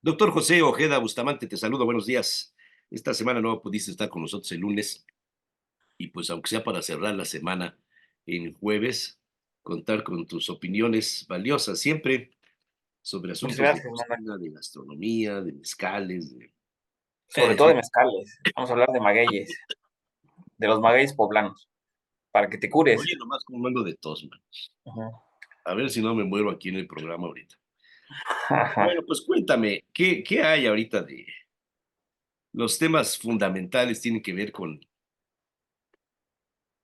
Doctor José Ojeda Bustamante, te saludo, buenos días. Esta semana no pudiste estar con nosotros el lunes y pues aunque sea para cerrar la semana en jueves, contar con tus opiniones valiosas siempre sobre Muchas asuntos de gracias, Manuel. cocina, de gastronomía, de mezcales, Sobre en todo fin. de mezcales. Vamos a hablar de magueyes, de los magueyes poblanos, para que te cures. Oye, nomás como ando de tos, man. Ujú. A ver si no me muero aquí en el programa ahorita. Ajá. Bueno, pues cuéntame, ¿qué hay ahorita de los temas fundamentales tienen que ver con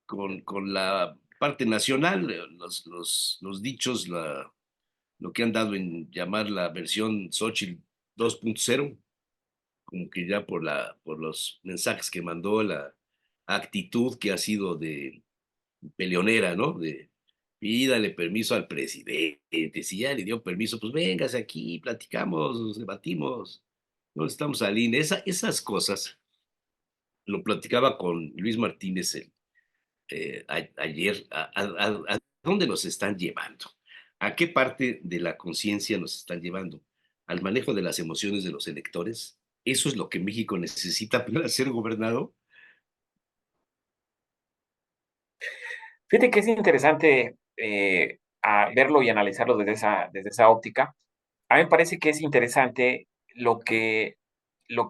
la parte nacional, los dichos, lo que han dado en llamar la versión Xochitl 2.0, como que ya por los mensajes que mandó, la actitud que ha sido de peleonera, ¿no? De pídale permiso al presidente, si ya le dio permiso, pues véngase aquí, platicamos, nos debatimos, no estamos al INE. Esas cosas lo platicaba con Luis Martínez ayer, ¿a dónde nos están llevando? ¿A qué parte de la conciencia nos están llevando? ¿Al manejo de las emociones de los electores? ¿Eso es lo que México necesita para ser gobernado? Fíjate que es interesante verlo y analizarlo desde esa óptica. A mí me parece que es interesante lo que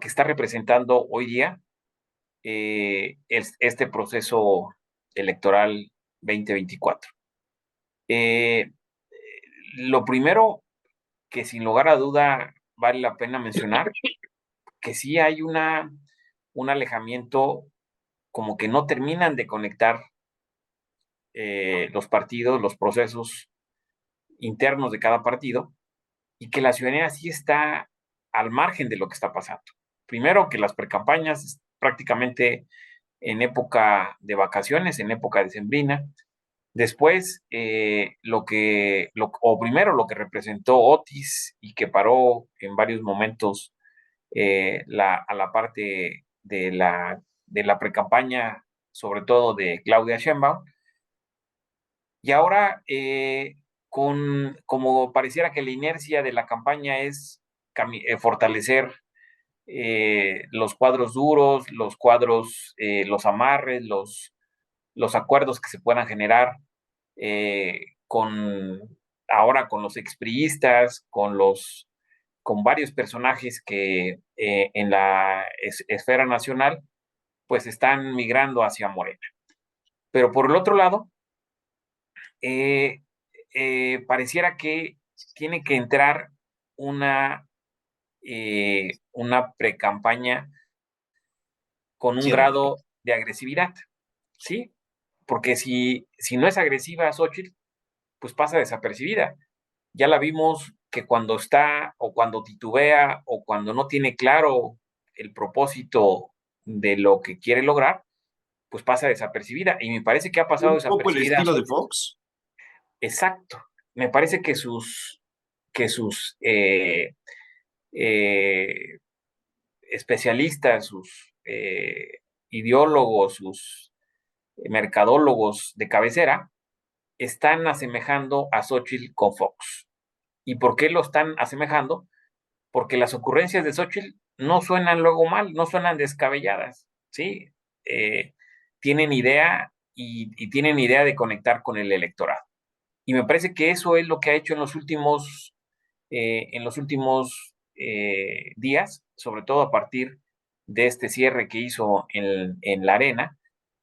está representando hoy día este proceso electoral 2024. Eh, lo primero que sin lugar a duda vale la pena mencionar que sí hay un alejamiento, como que no terminan de conectar los partidos, los procesos internos de cada partido, y que la ciudadanía sí está al margen de lo que está pasando. Primero, que las precampañas prácticamente en época de vacaciones, en época decembrina. Después, o primero lo que representó Otis y que paró en varios momentos a la parte de la precampaña, sobre todo de Claudia Sheinbaum, y ahora como pareciera que la inercia de la campaña es fortalecer los cuadros duros, los cuadros, los amarres, los acuerdos que se puedan generar con ahora con los expriistas, con varios personajes que en la esfera nacional pues están migrando hacia Morena. Pero por el otro lado, eh, pareciera que tiene que entrar una, una pre-campaña con un Cierre. grado de agresividad, ¿sí? Porque si no es agresiva Xochitl, pues pasa desapercibida. Ya la vimos que cuando está o cuando titubea o cuando no tiene claro el propósito de lo que quiere lograr, pues pasa desapercibida. Y me parece que ha pasado Un poco el desapercibida a estilo de Xochitl. Fox. Exacto. Me parece que sus eh, especialistas, sus ideólogos, sus mercadólogos de cabecera, están asemejando a Xochitl con Fox. ¿Y por qué lo están asemejando? Porque las ocurrencias de Xochitl no suenan luego mal, no suenan descabelladas, ¿sí? Eh, tienen idea y tienen idea de conectar con el electorado. Y me parece que eso es lo que ha hecho en los últimos días, sobre todo a partir de este cierre que hizo en la arena.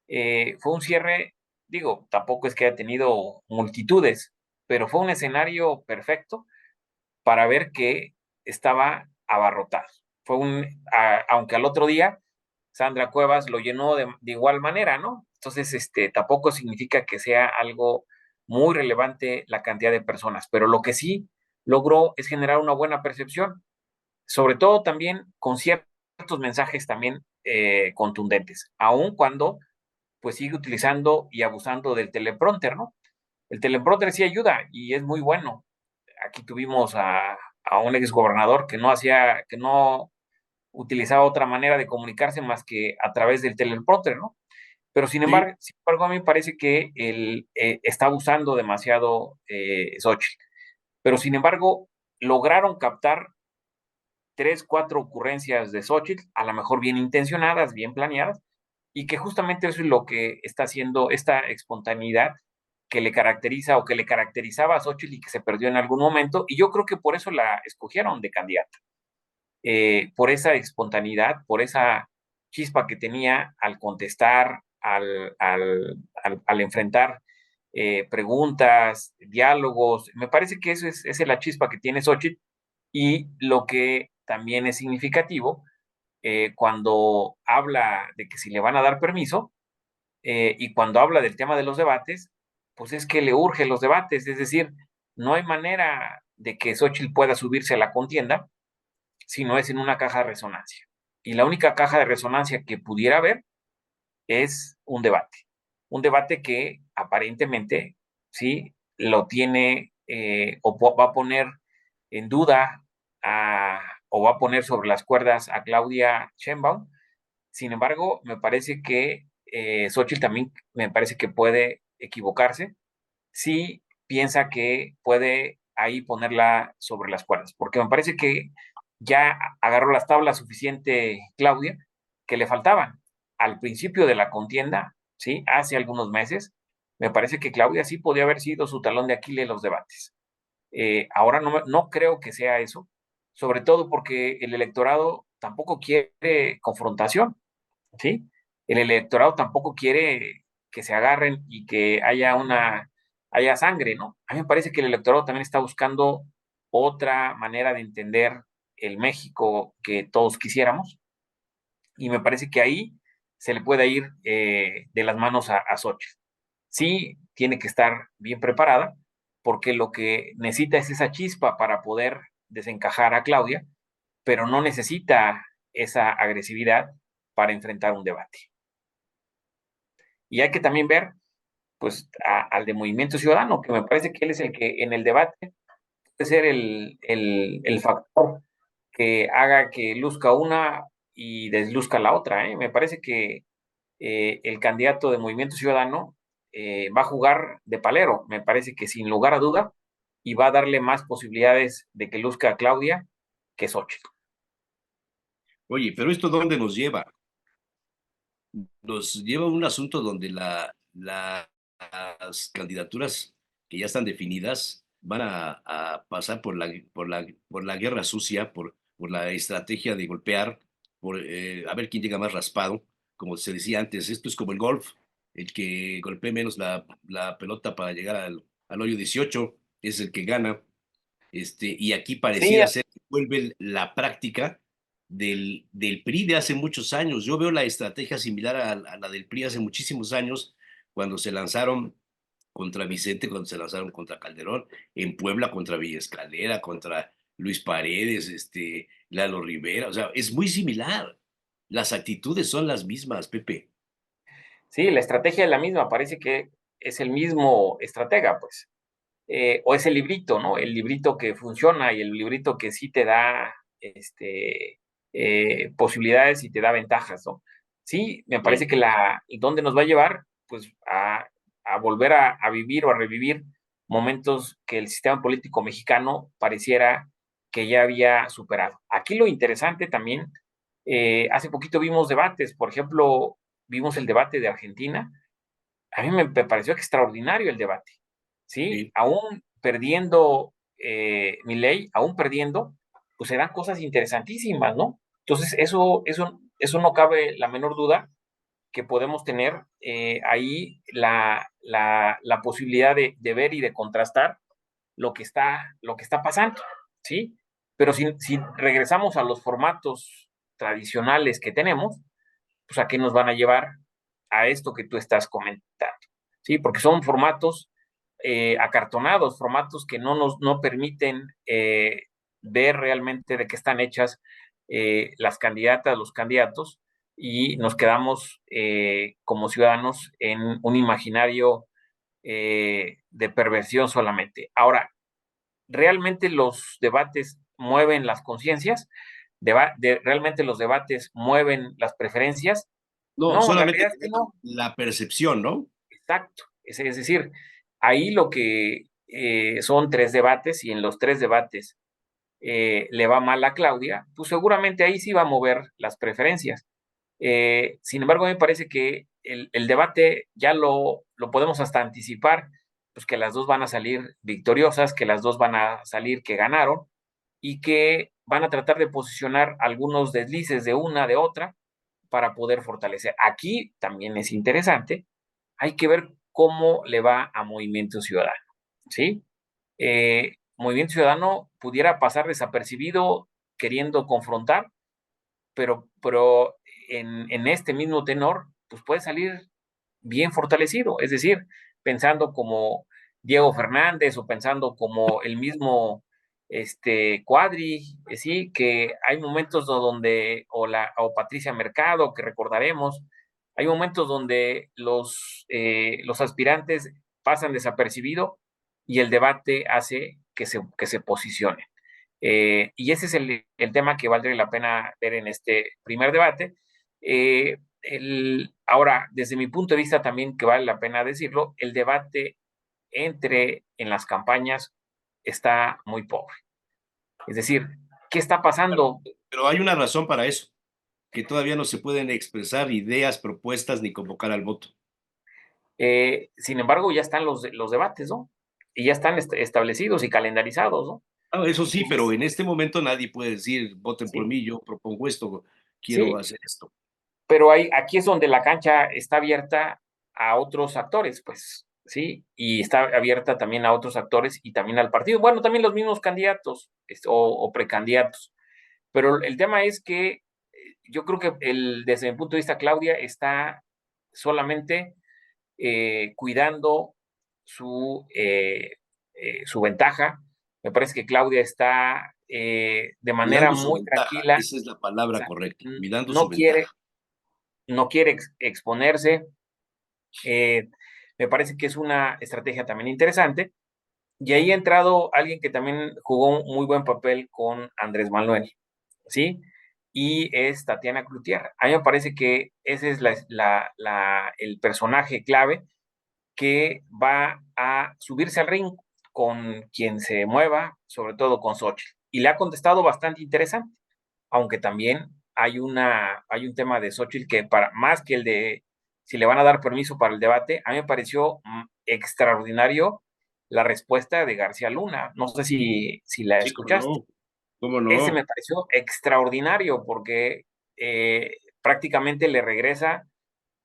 Fue un cierre, digo, tampoco es que haya tenido multitudes, pero fue un escenario perfecto para ver que estaba abarrotado. Aunque al otro día Sandra Cuevas lo llenó de igual manera, ¿no? Entonces, tampoco significa que sea algo muy relevante la cantidad de personas, pero lo que sí logró es generar una buena percepción, sobre todo también con ciertos mensajes también contundentes, aun cuando pues sigue utilizando y abusando del teleprompter, ¿no? El teleprompter sí ayuda y es muy bueno. Aquí tuvimos a un exgobernador que no utilizaba otra manera de comunicarse más que a través del teleprompter, ¿no? Pero Sí, sin embargo, a mí me parece que él está abusando demasiado Xochitl. Pero sin embargo, lograron captar tres, cuatro ocurrencias de Xochitl, a lo mejor bien intencionadas, bien planeadas, y que justamente eso es lo que está haciendo esta espontaneidad que le caracteriza o que le caracterizaba a Xochitl y que se perdió en algún momento, y yo creo que por eso la escogieron de candidata, por esa espontaneidad, por esa chispa que tenía al contestar, al enfrentar preguntas, diálogos. Me parece que eso es la chispa que tiene Xochitl y lo que también es significativo cuando habla de que si le van a dar permiso y cuando habla del tema de los debates, pues es que le urge los debates, es decir, no hay manera de que Xochitl pueda subirse a la contienda si no es en una caja de resonancia. Y la única caja de resonancia que pudiera haber es un debate que aparentemente sí lo tiene va a poner en duda o va a poner sobre las cuerdas a Claudia Sheinbaum. Sin embargo, me parece que Xochitl también me parece que puede equivocarse si piensa que puede ahí ponerla sobre las cuerdas, porque me parece que ya agarró las tablas suficiente Claudia que le faltaban. Al principio de la contienda, ¿sí? Hace algunos meses, me parece que Claudia sí podía haber sido su talón de Aquiles en los debates. Ahora no creo que sea eso, sobre todo porque el electorado tampoco quiere confrontación, ¿sí? El electorado tampoco quiere que se agarren y que haya sangre, ¿no? A mí me parece que el electorado también está buscando otra manera de entender el México que todos quisiéramos, y me parece que ahí se le puede ir de las manos a Xochitl. Sí, tiene que estar bien preparada, porque lo que necesita es esa chispa para poder desencajar a Claudia, pero no necesita esa agresividad para enfrentar un debate. Y hay que también ver, pues, al de Movimiento Ciudadano, que me parece que él es el que en el debate puede ser el factor que haga que luzca una y desluzca la otra, ¿eh? Me parece que el candidato de Movimiento Ciudadano va a jugar de palero, me parece que sin lugar a duda, y va a darle más posibilidades de que luzca a Claudia que Xochitl. Oye, pero ¿esto dónde nos lleva? Nos lleva a un asunto donde las candidaturas que ya están definidas van a pasar por la guerra sucia, por la estrategia de golpear, por a ver quién llega más raspado. Como se decía antes, esto es como el golf, el que golpee menos la pelota para llegar al hoyo 18 es el que gana. Y aquí Sí, pareciera ser que vuelve la práctica del PRI de hace muchos años. Yo veo la estrategia similar a la del PRI hace muchísimos años, cuando se lanzaron contra Vicente, cuando se lanzaron contra Calderón, en Puebla contra Villa Escalera, contra Luis Paredes, Lalo Rivera, o sea, es muy similar. Las actitudes son las mismas, Pepe. sí, la estrategia es la misma, parece que es el mismo estratega, pues. O ese librito, ¿no? El librito que funciona y el librito que sí te da posibilidades y te da ventajas, ¿no? Sí, me parece Sí. que ¿dónde nos va a llevar? Pues a volver a vivir o a revivir momentos que el sistema político mexicano pareciera que ya había superado. Aquí lo interesante también, hace poquito vimos debates, por ejemplo, vimos el debate de Argentina. A mí me pareció extraordinario el debate, ¿sí? Sí. Aún perdiendo Milei, aún perdiendo, pues se dan cosas interesantísimas, ¿no? Entonces, eso no cabe la menor duda que podemos tener ahí la posibilidad de ver y de contrastar lo que está pasando, ¿sí? Pero si regresamos a los formatos tradicionales que tenemos, pues a qué nos van a llevar a esto que tú estás comentando, ¿sí? Porque son formatos acartonados, formatos que no permiten ver realmente de qué están hechas las candidatas, los candidatos, y nos quedamos como ciudadanos en un imaginario de perversión solamente. Ahora, ¿realmente los debates mueven las conciencias? ¿Realmente los debates mueven las preferencias? No, No, la solamente realidad es que generan no. la percepción, ¿no? Exacto. Es decir, ahí lo que son tres debates y en los tres debates le va mal a Claudia, pues seguramente ahí sí va a mover las preferencias. Sin embargo, me parece que el debate ya lo podemos hasta anticipar, pues que las dos van a salir victoriosas, que las dos van a salir que ganaron y que van a tratar de posicionar algunos deslices de una, de otra, para poder fortalecer. Aquí también es interesante, hay que ver cómo le va a Movimiento Ciudadano, ¿sí? Movimiento Ciudadano pudiera pasar desapercibido queriendo confrontar, pero en este mismo tenor, pues puede salir bien fortalecido, es decir, pensando como Diego Fernández o pensando como el mismo Cuadri, sí, que hay momentos donde, o Patricia Mercado, que recordaremos, hay momentos donde los aspirantes pasan desapercibido y el debate hace que se posicionen. Y ese es el tema que valdría la pena ver en este primer debate. Ahora, desde mi punto de vista también que vale la pena decirlo, el debate en las campañas está muy pobre. Es decir, ¿qué está Claro, pasando? pero hay una razón para eso, que todavía no se pueden expresar ideas, propuestas ni convocar al voto. Sin embargo, ya están los debates, ¿no? Y ya están establecidos y calendarizados, ¿no? Ah, eso sí, pero Entonces, en este momento nadie puede decir, voten por sí, mí, yo propongo esto, quiero sí, hacer esto. pero aquí es donde la cancha está abierta a otros actores, pues, ¿sí? Y está abierta también a otros actores y también al partido. Bueno, también los mismos candidatos o precandidatos. Pero el tema es que yo creo que desde mi punto de vista, Claudia está solamente cuidando su ventaja. Me parece que Claudia está de manera Cuidando su muy ventaja, tranquila, esa es la o palabra sea, correcta, cuidando su no quiere, ventaja. no quiere exponerse. eh, Me parece que es una estrategia también interesante. Y ahí ha entrado alguien que también jugó un muy buen papel con Andrés Manuel, ¿sí? Y es Tatiana Cloutier. A mí me parece que ese es el personaje clave que va a subirse al ring con quien se mueva, sobre todo con Xochitl. Y le ha contestado bastante interesante, aunque también hay un tema de Xochitl que para más que el de si le van a dar permiso para el debate, a mí me pareció extraordinario la respuesta de García Luna. No sé si la Sí, cómo escuchaste. no, cómo Ese me no. pareció extraordinario porque prácticamente le regresa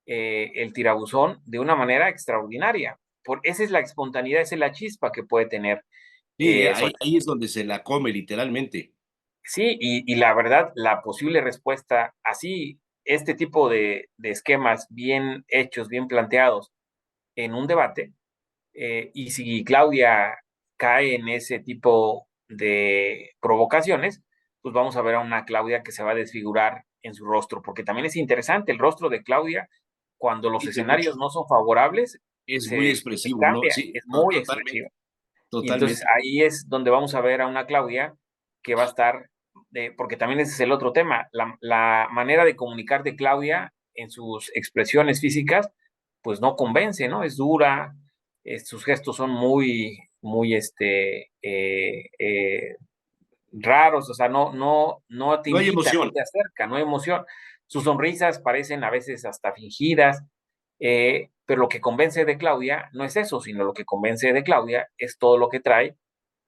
el tirabuzón de una manera extraordinaria. Esa es la espontaneidad, esa es la chispa que puede tener Sí, Xochitl. ahí es donde se la come literalmente. Sí, y la verdad, la posible respuesta, así, este tipo de esquemas bien hechos, bien planteados en un debate, y si Claudia cae en ese tipo de provocaciones, pues vamos a ver a una Claudia que se va a desfigurar en su rostro, porque también es interesante el rostro de Claudia cuando los Dice mucho, escenarios no son favorables, es muy se expresivo, ¿no? cambia, Sí, es muy totalmente, expresiva. Y entonces totalmente. ahí es donde vamos a ver a una Claudia que va a estar, porque también ese es el otro tema, la manera de comunicar de Claudia en sus expresiones físicas, pues no convence, ¿no? Es dura, sus gestos son muy raros, o sea, no te No hay invita, no emoción. te acerca, no hay emoción. Sus sonrisas parecen a veces hasta fingidas, pero lo que convence de Claudia no es eso, sino lo que convence de Claudia es todo lo que trae,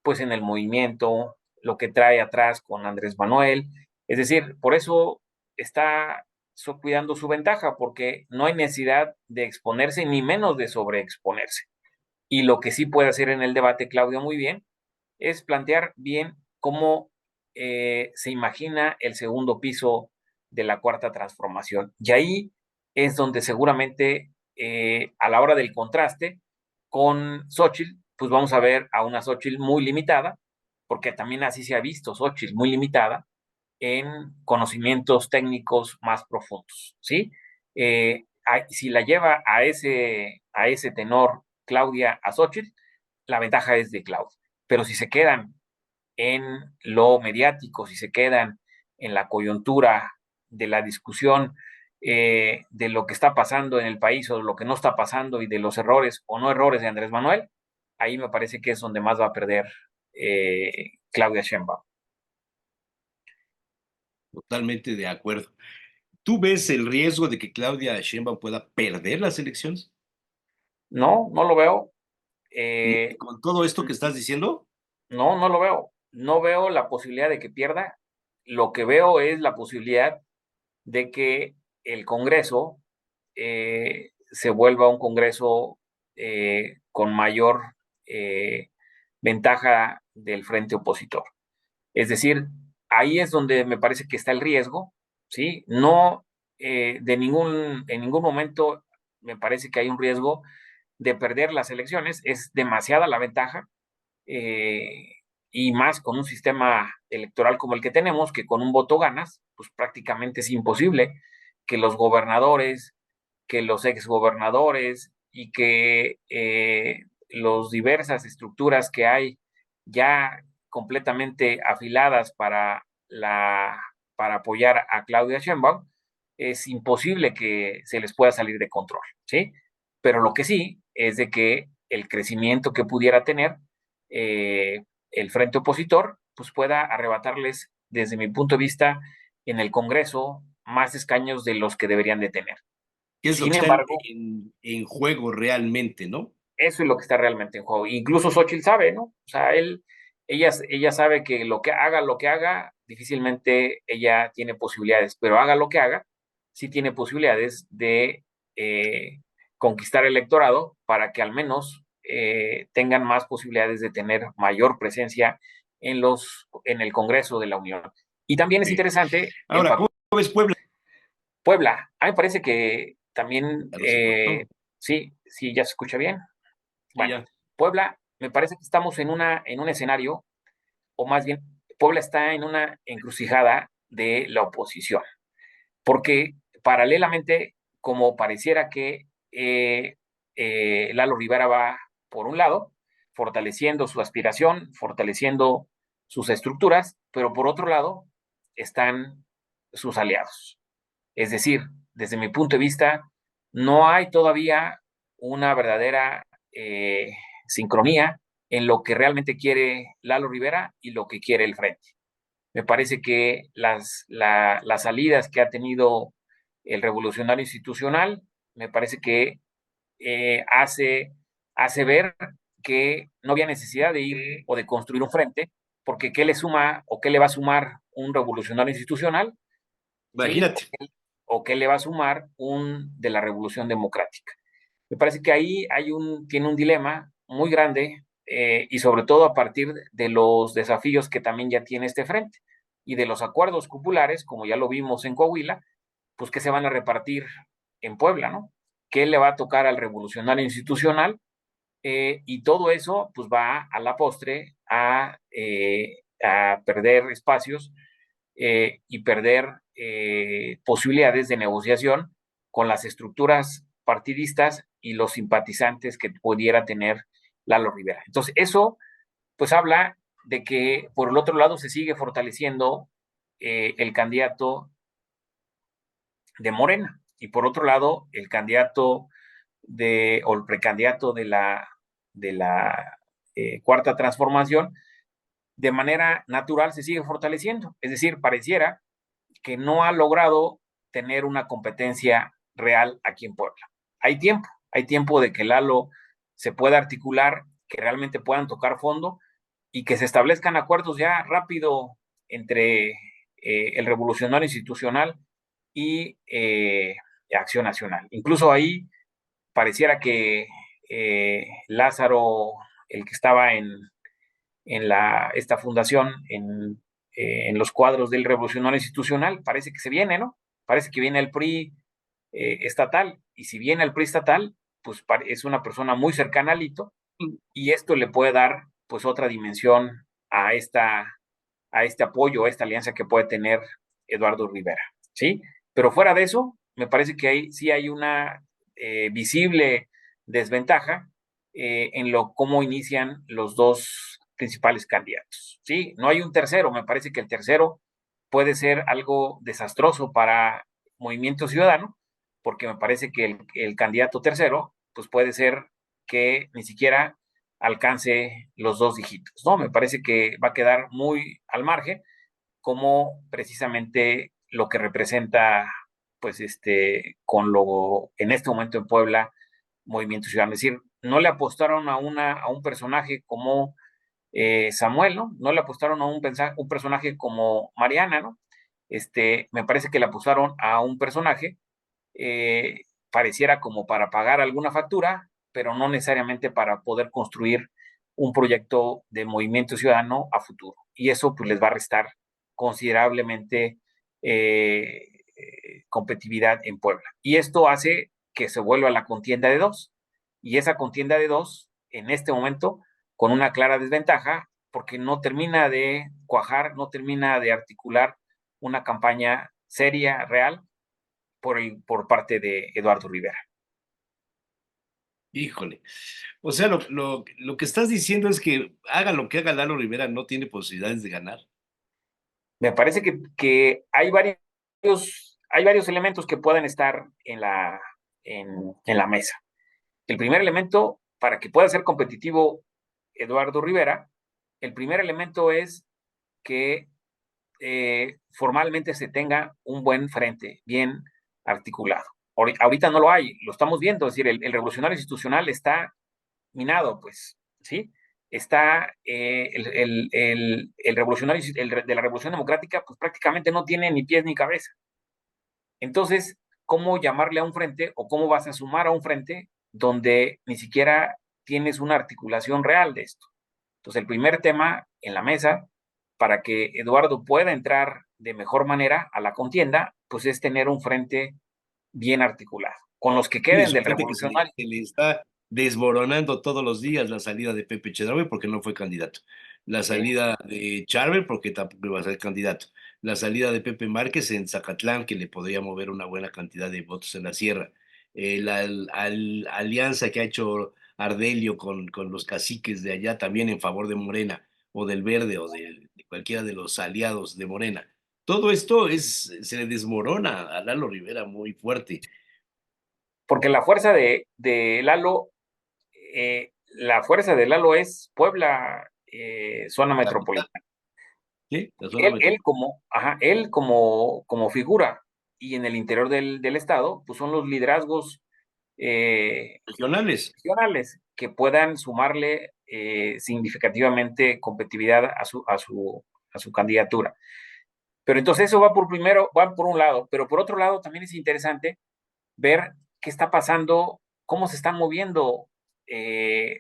pues en el movimiento, lo que trae atrás con Andrés Manuel. Es decir, por eso está cuidando su ventaja, porque no hay necesidad de exponerse ni menos de sobreexponerse. Y lo que sí puede hacer en el debate Claudia muy bien es plantear bien cómo se imagina el segundo piso de la cuarta transformación. Y ahí es donde seguramente a la hora del contraste con Xochitl, pues vamos a ver a una Xochitl muy limitada, porque también así se ha visto Xochitl muy limitada en conocimientos técnicos más profundos, ¿sí? Si la lleva a ese tenor Claudia a Xochitl, la ventaja es de Claudia. Pero si se quedan en lo mediático, si se quedan en la coyuntura de la discusión de lo que está pasando en el país o de lo que no está pasando y de los errores o no errores de Andrés Manuel, ahí me parece que es donde más va a perder Claudia Sheinbaum. Totalmente de acuerdo. ¿Tú ves el riesgo de que Claudia Sheinbaum pueda perder las elecciones? No, no lo veo. ¿Y Eh, con todo esto que estás diciendo? no, no lo veo. No veo la posibilidad de que pierda. Lo que veo es la posibilidad de que el Congreso se vuelva un Congreso con mayor ventaja del frente opositor. Es decir, ahí es donde me parece que está el riesgo, ¿sí? No, en ningún momento me parece que hay un riesgo de perder las elecciones, es demasiada la ventaja, eh, y más con un sistema electoral como el que tenemos, que con un voto ganas, pues prácticamente es imposible que los gobernadores, que los exgobernadores y que los diversas estructuras que hay ya completamente afiladas para apoyar a Claudia Sheinbaum, es imposible que se les pueda salir de control, ¿sí? Pero lo que sí es de que el crecimiento que pudiera tener el frente opositor, pues pueda arrebatarles, desde mi punto de vista, en el Congreso, más escaños de los que deberían de tener. ¿Qué es lo Sin que está embargo, en juego realmente, no? eso es lo que está realmente en juego. Incluso Xochitl sabe, ¿no? O sea, ella sabe que lo que haga, difícilmente ella tiene posibilidades, pero haga lo que haga, sí tiene posibilidades de eh, conquistar el electorado para que al menos tengan más posibilidades de tener mayor presencia en el Congreso de la Unión. Y también es Sí. interesante el Ahora, ¿cómo papel ves Puebla? Puebla. A mí me parece que también, Ya no se cortó. sí, sí, ya se escucha bien. Sí, Bueno, ya. Puebla, me parece que estamos en un escenario, o más bien, Puebla está en una encrucijada de la oposición, porque paralelamente, como pareciera que Lalo Rivera va por un lado, fortaleciendo su aspiración, fortaleciendo sus estructuras, pero por otro lado están sus aliados. Es decir, desde mi punto de vista, no hay todavía una verdadera sincronía en lo que realmente quiere Lalo Rivera y lo que quiere el Frente. Me parece que las salidas que ha tenido el revolucionario institucional, me parece que hace ver que no había necesidad de ir o de construir un frente, porque ¿qué le suma o qué le va a sumar un revolucionario institucional? ¿Sí? Imagínate. O qué le va a sumar un de la Revolución Democrática. Me parece que ahí tiene un dilema muy grande, y sobre todo a partir de los desafíos que también ya tiene este frente y de los acuerdos populares, como ya lo vimos en Coahuila, pues que se van a repartir en Puebla, ¿no? ¿Qué le va a tocar al revolucionario institucional? Y todo eso pues va a la postre a perder espacios y perder posibilidades de negociación con las estructuras partidistas y los simpatizantes que pudiera tener Lalo Rivera. Entonces, eso pues habla de que por el otro lado se sigue fortaleciendo el candidato de Morena y por otro lado el candidato o el precandidato de la cuarta transformación de manera natural se sigue fortaleciendo. Es decir, pareciera que no ha logrado tener una competencia real aquí en Puebla. Hay tiempo de que Lalo se pueda articular, que realmente puedan tocar fondo y que se establezcan acuerdos ya rápido entre el revolucionario institucional y Acción Nacional. Incluso ahí pareciera que Lázaro, el que estaba esta fundación, en los cuadros del revolucionario institucional, parece que se viene, ¿no? Parece que viene el PRI estatal, y si viene el PRI estatal, pues es una persona muy cercana al hito, y esto le puede dar pues otra dimensión a este apoyo, a esta alianza que puede tener Eduardo Rivera, ¿sí? Pero fuera de eso, me parece que sí hay una visible desventaja en cómo inician los dos principales candidatos, ¿sí? No hay un tercero, me parece que el tercero puede ser algo desastroso para Movimiento Ciudadano, porque me parece que el candidato tercero, pues puede ser que ni siquiera alcance los dos dígitos, ¿no? Me parece que va a quedar muy al margen, como precisamente lo que representa, pues, en este momento en Puebla, Movimiento Ciudadano. Es decir, no le apostaron a un personaje como Samuel, ¿no? No le apostaron a un personaje como Mariana, ¿no? Me parece que le apostaron a un personaje, eh, pareciera como para pagar alguna factura, pero no necesariamente para poder construir un proyecto de movimiento ciudadano a futuro. Y eso pues les va a restar considerablemente competitividad en Puebla. Y esto hace que se vuelva la contienda de dos. Y esa contienda de dos, en este momento, con una clara desventaja, porque no termina de cuajar, no termina de articular una campaña seria, real, por parte de Eduardo Rivera. Híjole. O sea, lo que estás diciendo es que haga lo que haga Lalo Rivera, no tiene posibilidades de ganar. Me parece que hay varios elementos que pueden estar en la mesa. El primer elemento, para que pueda ser competitivo Eduardo Rivera, el primer elemento es que formalmente se tenga un buen frente, bien articulado. Ahorita no lo hay, lo estamos viendo, es decir, el revolucionario institucional está minado, pues, ¿sí? Está el revolucionario de la Revolución Democrática, pues prácticamente no tiene ni pies ni cabeza. Entonces, ¿cómo llamarle a un frente o cómo vas a sumar a un frente donde ni siquiera tienes una articulación real de esto? Entonces, el primer tema en la mesa para que Eduardo pueda entrar de mejor manera a la contienda, pues es tener un frente bien articulado. Con los que Sí, queden del suplente que revolucionario. se le está desmoronando todos los días la salida de Pepe Chedraui porque no fue candidato. La Sí. salida de Charbel porque tampoco iba a ser candidato. La salida de Pepe Márquez en Zacatlán, que le podría mover una buena cantidad de votos en la sierra. La alianza que ha hecho Ardelio con los caciques de allá también en favor de Morena o del Verde o de cualquiera de los aliados de Morena. Todo esto se le desmorona a Lalo Rivera muy fuerte. Porque la fuerza de Lalo es Puebla, zona metropolitana. Sí, la zona Él como figura y en el interior del estado, pues son los liderazgos regionales. regionales que puedan sumarle significativamente competitividad a su candidatura. Pero entonces eso va por un lado, pero por otro lado también es interesante ver qué está pasando, cómo se están moviendo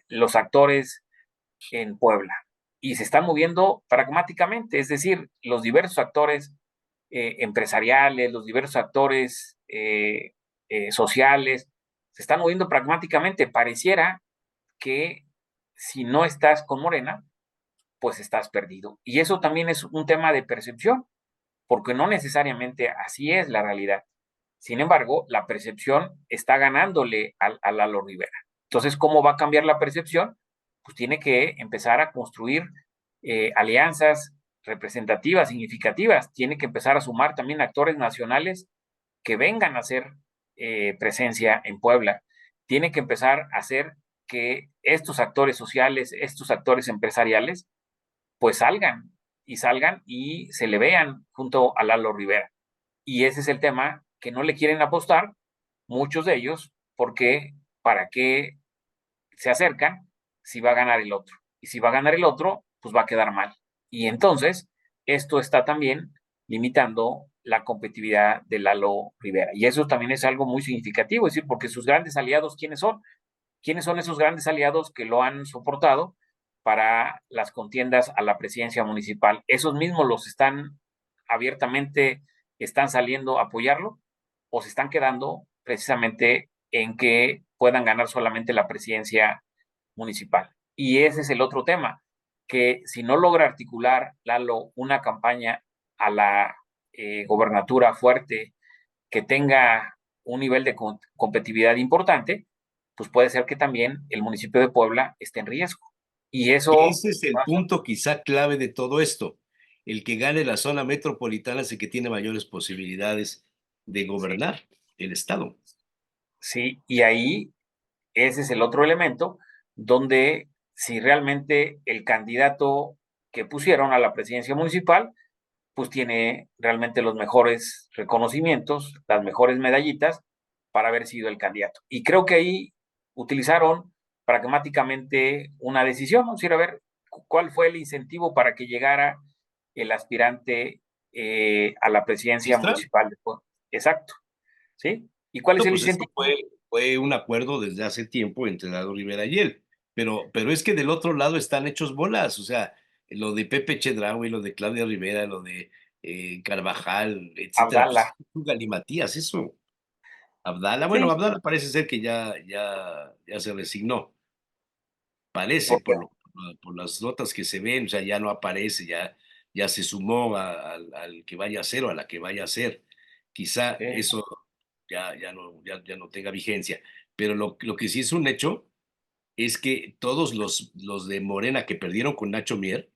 los actores en Puebla. Y se están moviendo pragmáticamente, es decir, los diversos actores empresariales, los diversos actores sociales, se están moviendo pragmáticamente. Pareciera que si no estás con Morena, pues estás perdido. Y eso también es un tema de percepción, porque no necesariamente así es la realidad. Sin embargo, la percepción está ganándole a Lalo Rivera. Entonces, ¿cómo va a cambiar la percepción? Pues tiene que empezar a construir alianzas representativas, significativas. Tiene que empezar a sumar también actores nacionales que vengan a hacer presencia en Puebla. Tiene que empezar a hacer que estos actores sociales, estos actores empresariales, pues salgan y se le vean junto a Lalo Rivera. Y ese es el tema que no le quieren apostar muchos de ellos, porque para qué se acercan si va a ganar el otro. Y si va a ganar el otro, pues va a quedar mal. Y entonces, esto está también limitando la competitividad de Lalo Rivera. Y eso también es algo muy significativo, es decir, porque sus grandes aliados, ¿quiénes son? ¿Quiénes son esos grandes aliados que lo han soportado para las contiendas a la presidencia municipal? Esos mismos los están abiertamente, están saliendo a apoyarlo o se están quedando precisamente en que puedan ganar solamente la presidencia municipal. Y ese es el otro tema, que si no logra articular Lalo una campaña a la gobernatura fuerte que tenga un nivel de competitividad importante, pues puede ser que también el municipio de Puebla esté en riesgo. Y eso, Ese es el punto quizá clave de todo esto. El que gane la zona metropolitana es el que tiene mayores posibilidades de sí, gobernar el estado. sí, y ahí ese es el otro elemento donde si realmente el candidato que pusieron a la presidencia municipal pues tiene realmente los mejores reconocimientos, las mejores medallitas para haber sido el candidato. Y creo que ahí utilizaron pragmáticamente una decisión, ¿no? Es decir, a ver, ¿cuál fue el incentivo para que llegara el aspirante a la presidencia ¿Ministra? municipal de Puebla? Exacto, ¿sí? ¿Y cuál es No, el pues esto incentivo? fue un acuerdo desde hace tiempo entre Lalo Rivera y él, pero es que del otro lado están hechos bolas, o sea, lo de Pepe Chedraui, lo de Claudia Rivera, lo de Carvajal, etcétera, pues Abdala. es un galimatías eso. Abdala, bueno, Sí, Abdala parece ser que ya se resignó, parece porque, por las notas que se ven, o sea, ya no aparece, ya se sumó al que vaya a ser o a la que vaya a ser. Quizá sí, eso ya no tenga vigencia, pero lo que sí es un hecho es que todos los de Morena que perdieron con Nacho Mier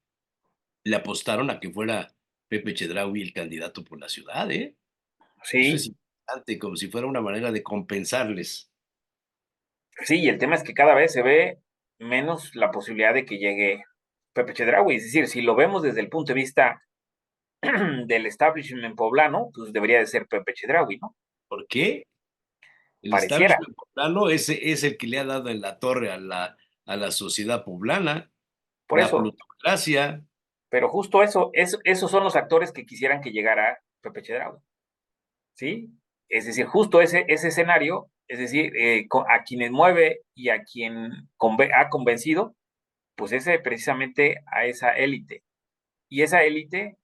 le apostaron a que fuera Pepe Chedraui el candidato por la ciudad, ¿eh? Eso es sí, importante, como si fuera una manera de compensarles. sí, y el tema es que cada vez se ve menos la posibilidad de que llegue Pepe Chedraui. Es decir, si lo vemos desde el punto de vista del establishment poblano, pues debería de ser Pepe Chedraui, ¿no? ¿Por qué? El Pareciera. establishment poblano es el que le ha dado en la torre a la sociedad poblana, Por la eso, plutocracia. pero justo esos son los actores que quisieran que llegara Pepe Chedraui, ¿sí? Es decir, justo ese escenario, es decir, a quienes mueve y a quien ha convencido, pues ese precisamente a esa élite. Y esa élite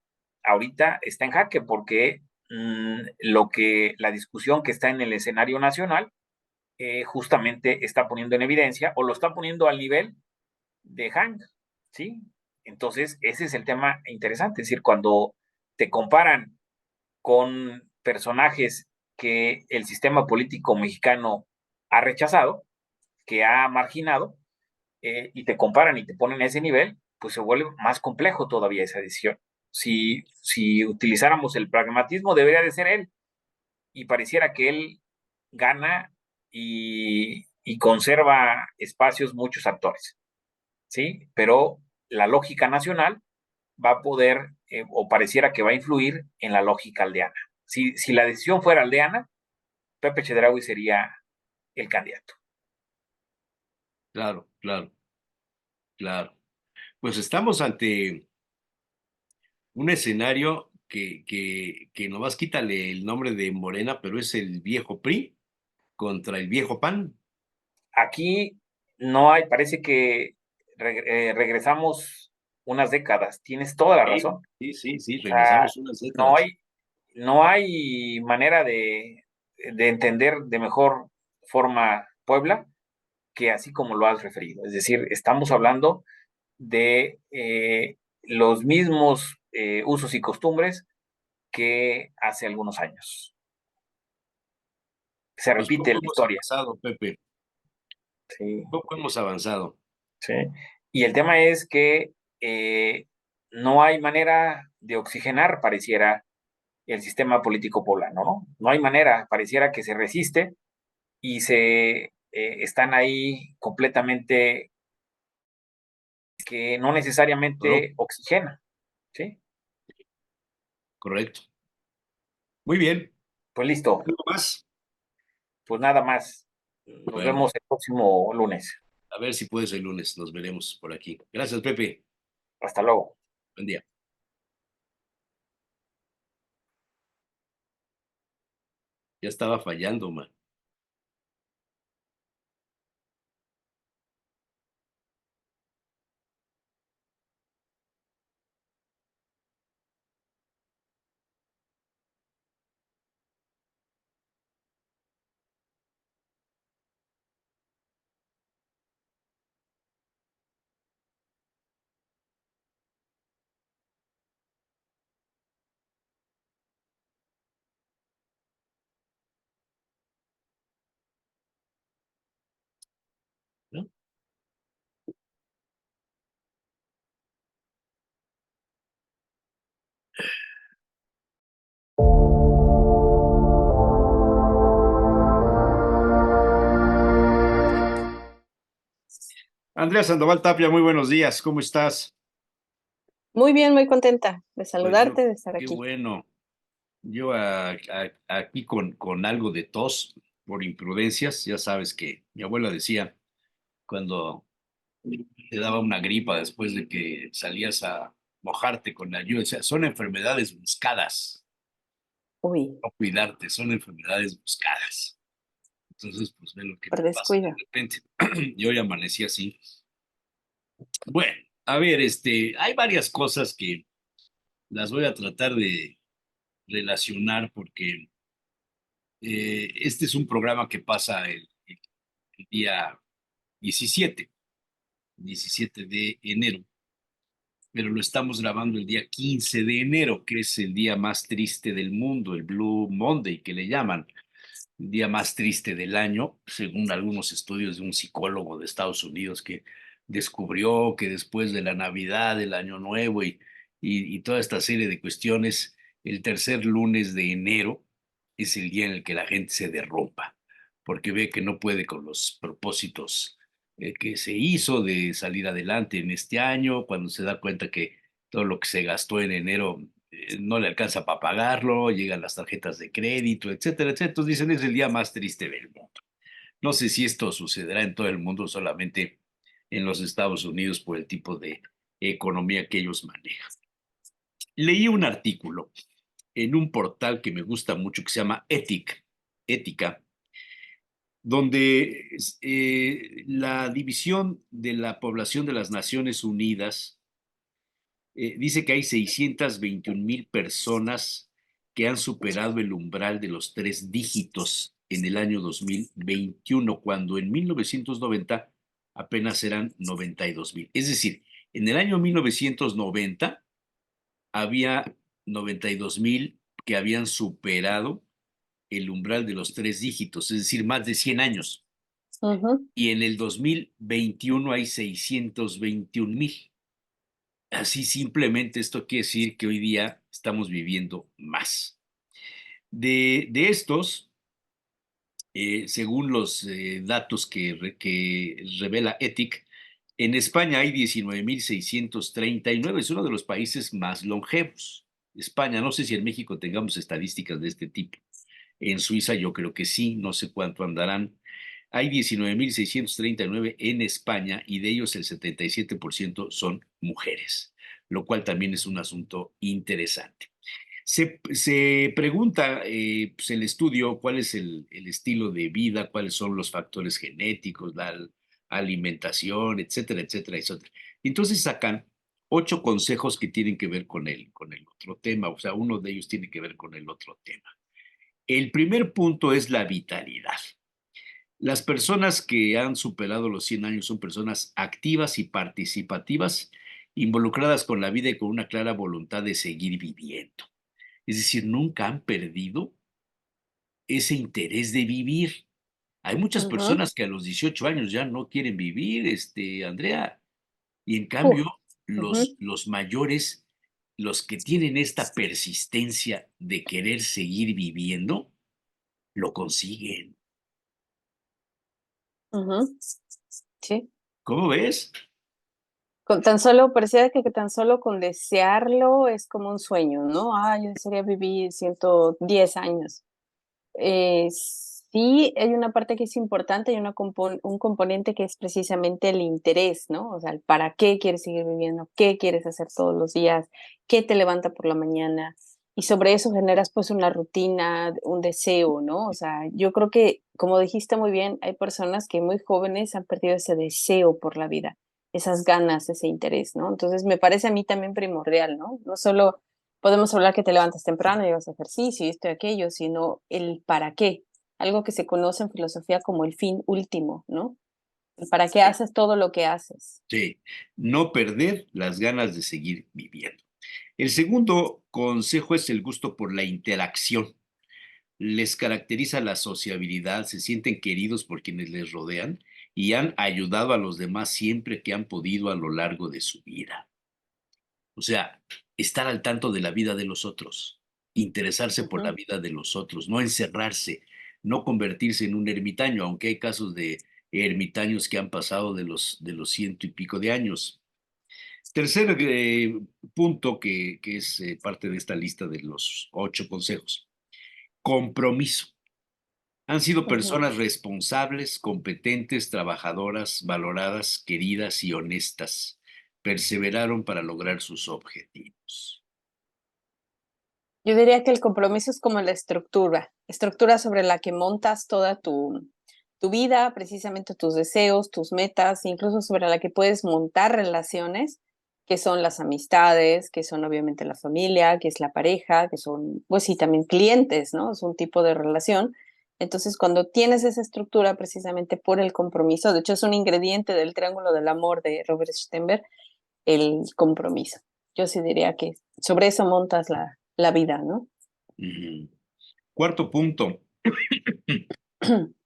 ahorita está en jaque porque la discusión que está en el escenario nacional justamente está poniendo en evidencia o lo está poniendo al nivel de Hank, ¿sí? Entonces, ese es el tema interesante, es decir, cuando te comparan con personajes que el sistema político mexicano ha rechazado, que ha marginado, y te comparan y te ponen a ese nivel, pues se vuelve más complejo todavía esa decisión. Si utilizáramos el pragmatismo, debería de ser él, y pareciera que él gana y conserva espacios muchos actores, ¿sí? Pero la lógica nacional va a poder, o pareciera que va a influir en la lógica aldeana. Si la decisión fuera aldeana, Pepe Chedraui sería el candidato. Claro, claro, claro. Pues estamos ante un escenario que nomás quítale el nombre de Morena, pero es el viejo PRI contra el viejo PAN. Aquí no hay, parece que regresamos unas décadas. Tienes toda la Sí, razón. sí, sí, sí, O sea, regresamos unas no décadas. hay, no hay manera de entender de mejor forma Puebla que así como lo has referido. Es decir, estamos hablando de los mismos usos y costumbres que hace algunos años. Se Pues repite poco la hemos historia. avanzado, Pepe, Sí, poco hemos avanzado. sí. Y el tema es que no hay manera de oxigenar, pareciera, el sistema político poblano, ¿no? No hay manera, pareciera que se resiste y están ahí completamente que no ¿No? necesariamente oxigena, ¿sí? Correcto. Muy bien. Pues listo, ¿Algo más? pues nada más. Nos Bueno, vemos el próximo lunes. a ver si puedes el lunes. Nos veremos por aquí. Gracias, Pepe. Hasta luego. Buen día. Ya estaba fallando, man. ¿No? Andrea Sandoval Tapia, muy buenos días. ¿Cómo estás? Muy bien, muy contenta de Pues yo, saludarte, de estar qué aquí. bueno. Yo aquí con algo de tos por imprudencias, ya sabes que mi abuela decía cuando te daba una gripa después de que salías a mojarte con la lluvia, o sea, son enfermedades buscadas, Uy, no cuidarte, son enfermedades buscadas. Entonces, pues ve lo que por me pasa de descuido. repente. Yo hoy amanecí así. Bueno, a ver, hay varias cosas que las voy a tratar de relacionar porque este es un programa que pasa el día 17, 17 de enero, pero lo estamos grabando el día 15 de enero, que es el día más triste del mundo, el Blue Monday que le llaman, el día más triste del año, según algunos estudios de un psicólogo de Estados Unidos que descubrió que después de la Navidad, el Año Nuevo y toda esta serie de cuestiones, el tercer lunes de enero es el día en el que la gente se derrumba, porque ve que no puede con los propósitos que se hizo de salir adelante en este año, cuando se da cuenta que todo lo que se gastó en enero no le alcanza para pagarlo, llegan las tarjetas de crédito, etcétera, etcétera. Entonces dicen es el día más triste del mundo. No sé si esto sucederá en todo el mundo, solamente en los Estados Unidos por el tipo de economía que ellos manejan. Leí un artículo en un portal que me gusta mucho que se llama Ética, donde la división de la población de las Naciones Unidas dice que hay 621,000 personas que han superado el umbral de los tres dígitos en el año 2021, cuando en 1990 apenas eran 92,000. Es decir, en el año 1990 había 92,000 que habían superado el umbral de los tres dígitos, es decir, más de 100 años. Ujú, Y en el 2021 hay 621,000. Así simplemente esto quiere decir que hoy día estamos viviendo más. De estos, según los datos que revela ETIC, en España hay 19,639. Es uno de los países más longevos. España, no sé si en México tengamos estadísticas de este tipo. En Suiza yo creo que sí, no sé cuánto andarán. Hay 19,639 en España y de ellos el 77% son mujeres, lo cual también es un asunto interesante. Se pregunta pues, el estudio cuál es el estilo de vida, cuáles son los factores genéticos, la alimentación, etcétera, etcétera, etcétera. Entonces sacan 8 consejos que tienen que ver con el otro tema, o sea, uno de ellos tiene que ver con el otro tema. El primer punto es la vitalidad. Las personas que han superado los 100 años son personas activas y participativas, involucradas con la vida y con una clara voluntad de seguir viviendo. Es decir, nunca han perdido ese interés de vivir. Hay muchas ujú. personas que a los 18 años ya no quieren vivir, Andrea, y en Uf, cambio ujú, los mayores, los que tienen esta persistencia de querer seguir viviendo, lo consiguen. ujú. Sí. ¿Cómo ves? Con tan solo, parecía que tan solo con desearlo es como un sueño, ¿no? Ah, yo desearía vivir 110 años. Sí, hay una parte que es importante, hay un componente que es precisamente el interés, ¿no? O sea, el para qué quieres seguir viviendo, qué quieres hacer todos los días, qué te levanta por la mañana. Y sobre eso generas pues una rutina, un deseo, ¿no? O sea, yo creo que, como dijiste muy bien, hay personas que muy jóvenes han perdido ese deseo por la vida, esas ganas, ese interés, ¿no? Entonces me parece a mí también primordial, ¿no? No solo podemos hablar que te levantas temprano y haces ejercicio y esto y aquello, sino el para qué, algo que se conoce en filosofía como el fin último, ¿no? El para qué Sí. haces todo lo que haces. Sí, no perder las ganas de seguir viviendo. El segundo consejo es el gusto por la interacción. Les caracteriza la sociabilidad, se sienten queridos por quienes les rodean y han ayudado a los demás siempre que han podido a lo largo de su vida. O sea, estar al tanto de la vida de los otros, interesarse por la Ujú, vida de los otros, no encerrarse, no convertirse en un ermitaño, aunque hay casos de ermitaños que han pasado de los ciento y pico de años. Tercer punto que es parte de esta lista de los 8 consejos. Compromiso. Han sido Ujú. personas responsables, competentes, trabajadoras, valoradas, queridas y honestas. Perseveraron para lograr sus objetivos. Yo diría que el compromiso es como la estructura sobre la que montas toda tu vida, precisamente tus deseos, tus metas, incluso sobre la que puedes montar relaciones, que son las amistades, que son obviamente la familia, que es la pareja, que son, pues sí, también clientes, ¿no? Es un tipo de relación. Entonces, cuando tienes esa estructura precisamente por el compromiso, de hecho es un ingrediente del triángulo del amor de Robert Sternberg, el compromiso. Yo sí diría que sobre eso montas la vida, ¿no? Ujú. Cuarto punto,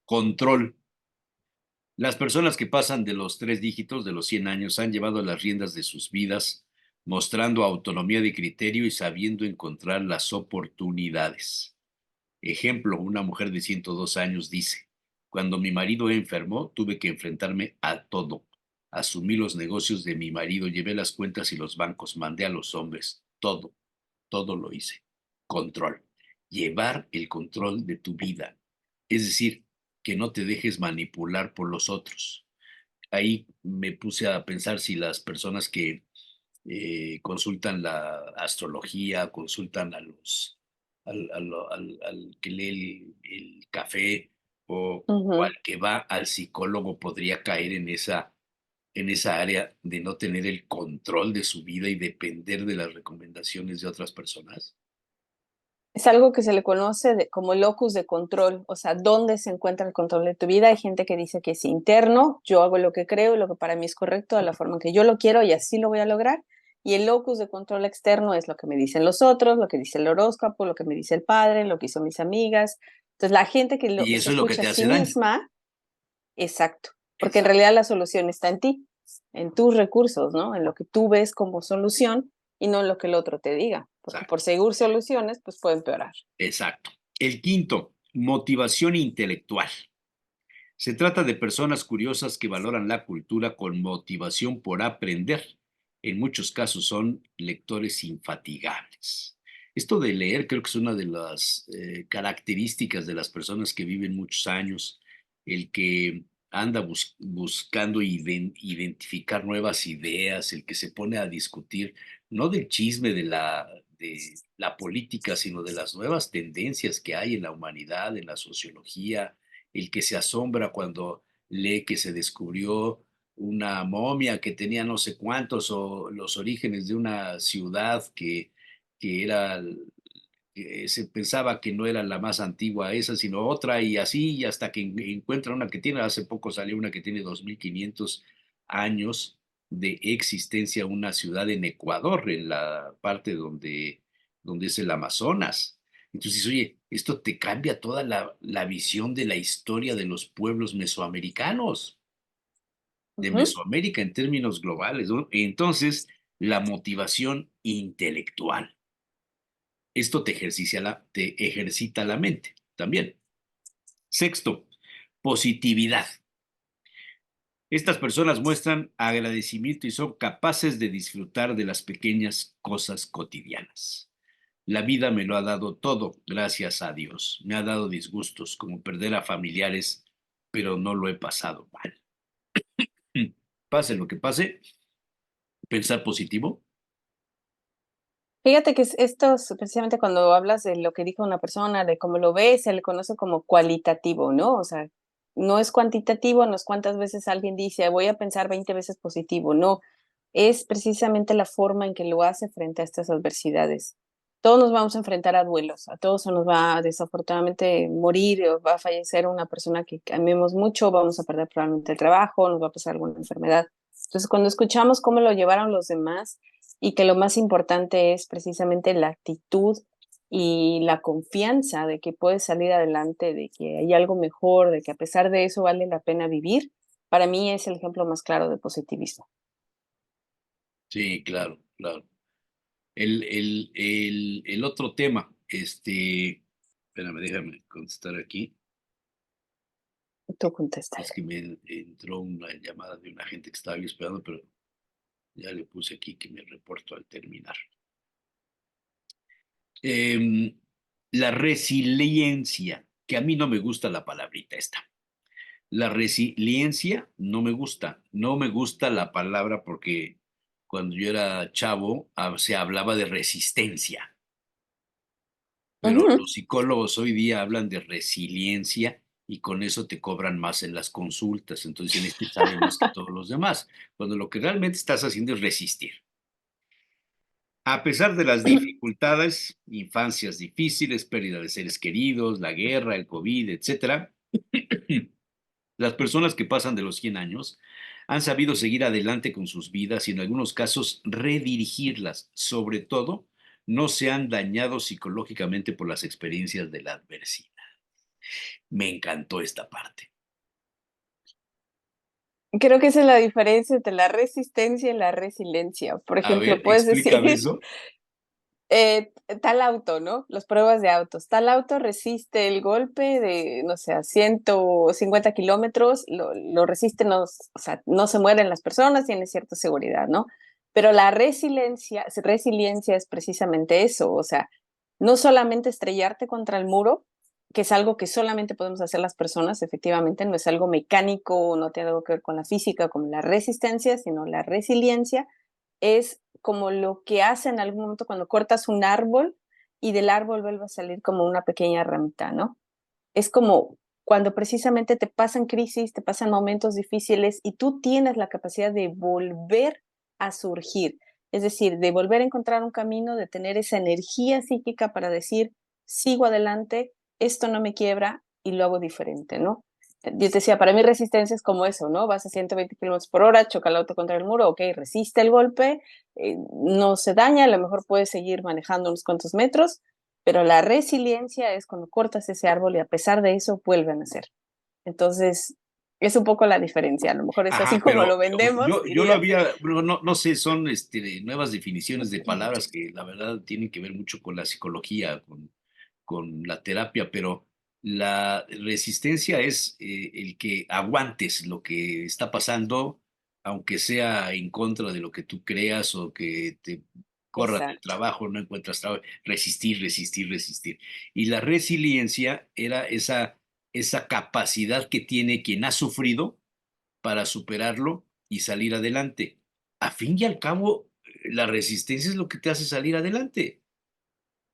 control. Las personas que pasan de los 3 dígitos de los 100 años han llevado las riendas de sus vidas, mostrando autonomía de criterio y sabiendo encontrar las oportunidades. Ejemplo, una mujer de 102 años dice, cuando mi marido enfermó, tuve que enfrentarme a todo. Asumí los negocios de mi marido, llevé las cuentas y los bancos, mandé a los hombres, todo, todo lo hice. Control. Llevar el control de tu vida. Es decir, que no te dejes manipular por los otros. Ahí me puse a pensar si las personas que consultan la astrología, consultan a los, al que lee el café o Ujú. al que va al psicólogo podría caer en esa área de no tener el control de su vida y depender de las recomendaciones de otras personas. Es algo que se le conoce como locus de control, o sea, dónde se encuentra el control de tu vida. Hay gente que dice que es interno, yo hago lo que creo, lo que para mí es correcto, de la forma en que yo lo quiero y así lo voy a lograr. Y el locus de control externo es lo que me dicen los otros, lo que dice el horóscopo, lo que me dice el padre, lo que hizo mis amigas. Entonces, la gente que Y se eso es lo que escucha a te sí hace daño. misma, exacto, porque en Exacto, realidad la solución está en ti, en tus recursos, ¿no? En lo que tú ves como solución y no en lo que el otro te diga, porque por exacto, seguir soluciones, pues puede empeorar. exacto. El quinto, motivación intelectual. Se trata de personas curiosas que valoran la cultura con motivación por aprender. En muchos casos son lectores infatigables. Esto de leer creo que es una de las características de las personas que viven muchos años, el que anda buscando identificar nuevas ideas, el que se pone a discutir, no del chisme de la política, sino de las nuevas tendencias que hay en la humanidad, en la sociología, el que se asombra cuando lee que se descubrió una momia que tenía no sé cuántos o los orígenes de una ciudad que era, que se pensaba que no era la más antigua esa, sino otra y así, y hasta que encuentra una que tiene, hace poco salió una que tiene 2500 años de existencia, una ciudad en Ecuador, en la parte donde es el Amazonas. Entonces, oye, esto te cambia toda la visión de la historia de los pueblos mesoamericanos, de Ujú. Mesoamérica en términos globales, ¿no? Entonces, la motivación intelectual. Esto te ejercita la mente también. Sexto, positividad. Estas personas muestran agradecimiento y son capaces de disfrutar de las pequeñas cosas cotidianas. La vida me lo ha dado todo, gracias a Dios. Me ha dado disgustos como perder a familiares, pero no lo he pasado mal. Pase lo que pase, pensar positivo. Fíjate que esto es precisamente cuando hablas de lo que dijo una persona, de cómo lo ves, se le conoce como cualitativo, ¿no? O sea, no es cuantitativo, no es cuántas veces alguien dice, voy a pensar 20 veces positivo, no, es precisamente la forma en que lo hace frente a estas adversidades. Todos nos vamos a enfrentar a duelos, a todos se nos va a desafortunadamente morir o va a fallecer una persona que amemos mucho, vamos a perder probablemente el trabajo, nos va a pasar alguna enfermedad. Entonces, cuando escuchamos cómo lo llevaron los demás, y que lo más importante es precisamente la actitud y la confianza de que puedes salir adelante, de que hay algo mejor, de que a pesar de eso vale la pena vivir. Para mí es el ejemplo más claro de positivismo. Sí, claro, claro. El otro tema, espérame, déjame contestar aquí. Tú contestas. Es que me entró una llamada de una gente que estaba yo esperando, pero Ya le puse aquí que me reporto al terminar. Em, la resiliencia, que a mí no me gusta la palabrita esta. La resiliencia no me gusta. No me gusta la palabra porque cuando yo era chavo se hablaba de resistencia, pero Ujú. los psicólogos hoy día hablan de resiliencia y con eso te cobran más en las consultas. Entonces en este sabe más que todos los demás, cuando lo que realmente estás haciendo es resistir. A pesar de las dificultades, infancias difíciles, pérdida de seres queridos, la guerra, el COVID, etcétera, las personas que pasan de los 100 años han sabido seguir adelante con sus vidas y en algunos casos redirigirlas. Sobre todo, no se han dañado psicológicamente por las experiencias de la adversidad. Me encantó esta parte. Creo que esa es la diferencia entre la resistencia y la resiliencia. Por A ejemplo, ver, puedes explícame decir, eso. tal auto, ¿no? Las pruebas de autos. Tal auto resiste el golpe de, no sé, a 150 kilómetros, lo resiste, no, o sea, no se mueren las personas, tiene cierta seguridad, ¿no? Pero la resiliencia es precisamente eso, o sea, no solamente estrellarte contra el muro, que es algo que solamente podemos hacer las personas, efectivamente, no es algo mecánico, no tiene algo que ver con la física, como la resistencia, sino la resiliencia es como lo que hace en algún momento cuando cortas un árbol y del árbol vuelve a salir como una pequeña ramita, ¿no? Es como cuando precisamente te pasan crisis, te pasan momentos difíciles y tú tienes la capacidad de volver a surgir, es decir, de volver a encontrar un camino, de tener esa energía psíquica para decir, sigo adelante, esto no me quiebra y lo hago diferente, ¿no? Yo te decía, para mí resistencia es como eso, ¿no? Vas a 120 kilómetros por hora, choca el auto contra el muro, ok, resiste el golpe, no se daña, a lo mejor puedes seguir manejando unos cuantos metros, pero la resiliencia es cuando cortas ese árbol y a pesar de eso vuelve a nacer. Entonces, es un poco la diferencia. A lo mejor es así Ajá, como pero lo vendemos, yo lo dirías. había, bueno, no, no sé, son nuevas definiciones de palabras que la verdad tienen que ver mucho con la psicología, con la terapia, pero la resistencia es el que aguantes lo que está pasando, aunque sea en contra de lo que tú creas o que te corras del Exacto. trabajo, no encuentras trabajo, resistir, resistir, resistir. Y la resiliencia era esa capacidad que tiene quien ha sufrido para superarlo y salir adelante. A fin y al cabo, la resistencia es lo que te hace salir adelante.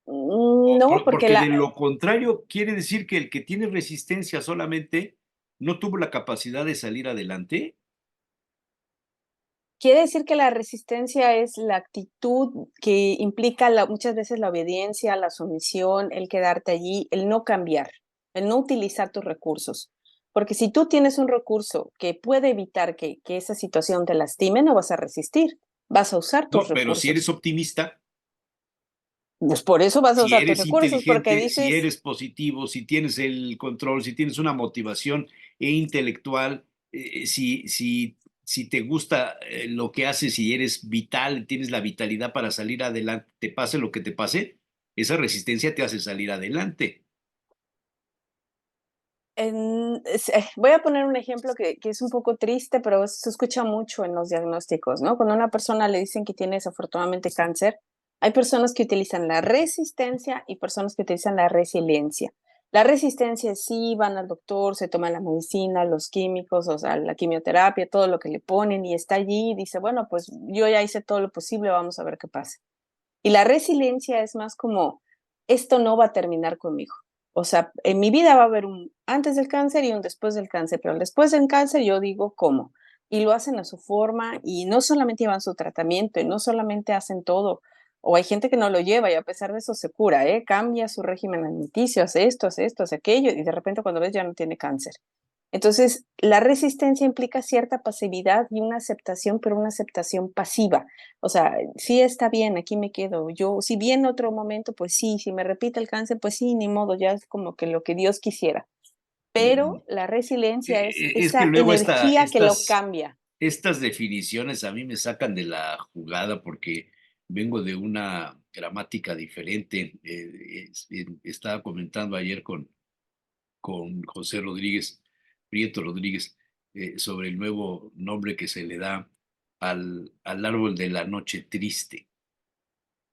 No, porque Porque de lo contrario quiere decir que el que tiene resistencia solamente no tuvo la capacidad de salir adelante. quiere decir que la resistencia es la actitud que implica muchas veces la obediencia, la sumisión, el quedarte allí, el no cambiar, el no utilizar tus recursos. Porque si tú tienes un recurso que puede evitar que esa situación te lastime, no vas a resistir, vas a usar tus No, pero si eres recursos. optimista, Pues por eso vas a si usar tus eres recursos, porque inteligente, si dices, eres positivo, si tienes el control, si tienes una motivación intelectual, si te gusta lo que haces y eres vital, tienes la vitalidad para salir adelante, te pase lo que te pase, esa resistencia te hace salir adelante. voy a poner un ejemplo que es un poco triste, pero se escucha mucho en los diagnósticos, ¿no? Cuando a una persona le dicen que tiene desafortunadamente cáncer, hay personas que utilizan la resistencia y personas que utilizan la resiliencia. La resistencia es sí, van al doctor, se toman la medicina, los químicos, o sea, la quimioterapia, todo lo que le ponen y está allí y dice, bueno, pues yo ya hice todo lo posible, vamos a ver qué pasa. Y la resiliencia es más como, esto no va a terminar conmigo. O sea, en mi vida va a haber un antes del cáncer y un después del cáncer, pero después del cáncer yo digo cómo. Y lo hacen a su forma y no solamente llevan su tratamiento y no solamente hacen todo. O hay gente que no lo lleva y a pesar de eso se cura, ¿eh? Cambia su régimen alimenticio, hace esto, hace aquello y de repente cuando ves ya no tiene cáncer. Entonces, la resistencia implica cierta pasividad y una aceptación, pero una aceptación pasiva. O sea, sí está bien, aquí me quedo. Yo, si bien otro momento, pues sí, si me repite el cáncer, pues sí, ni modo, ya es como que lo que Dios quisiera. Pero la resiliencia es Es que esa luego energía que lo cambia. estas definiciones a mí me sacan de la jugada porque vengo de una gramática diferente. Estaba comentando ayer con José Rodríguez, Prieto Rodríguez, sobre el nuevo nombre que se le da al árbol de la noche triste.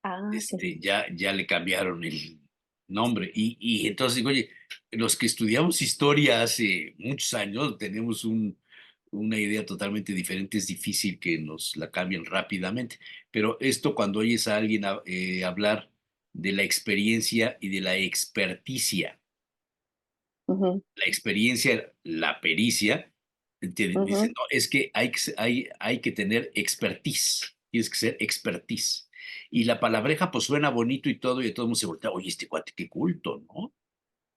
Ah, sí. Ya le cambiaron el nombre. Y entonces digo, oye, los que estudiamos historia hace muchos años tenemos una idea totalmente diferente. Es difícil que nos la cambien rápidamente. Pero esto cuando oyes a alguien hablar de la experiencia y de la experticia, Ujú, la experiencia, la pericia, te dicen, ujú. no, es que hay que tener expertise, tienes que ser expertise. Y la palabreja pues suena bonito y todo, y todo el mundo se voltea, oye, este cuate, qué culto, ¿no?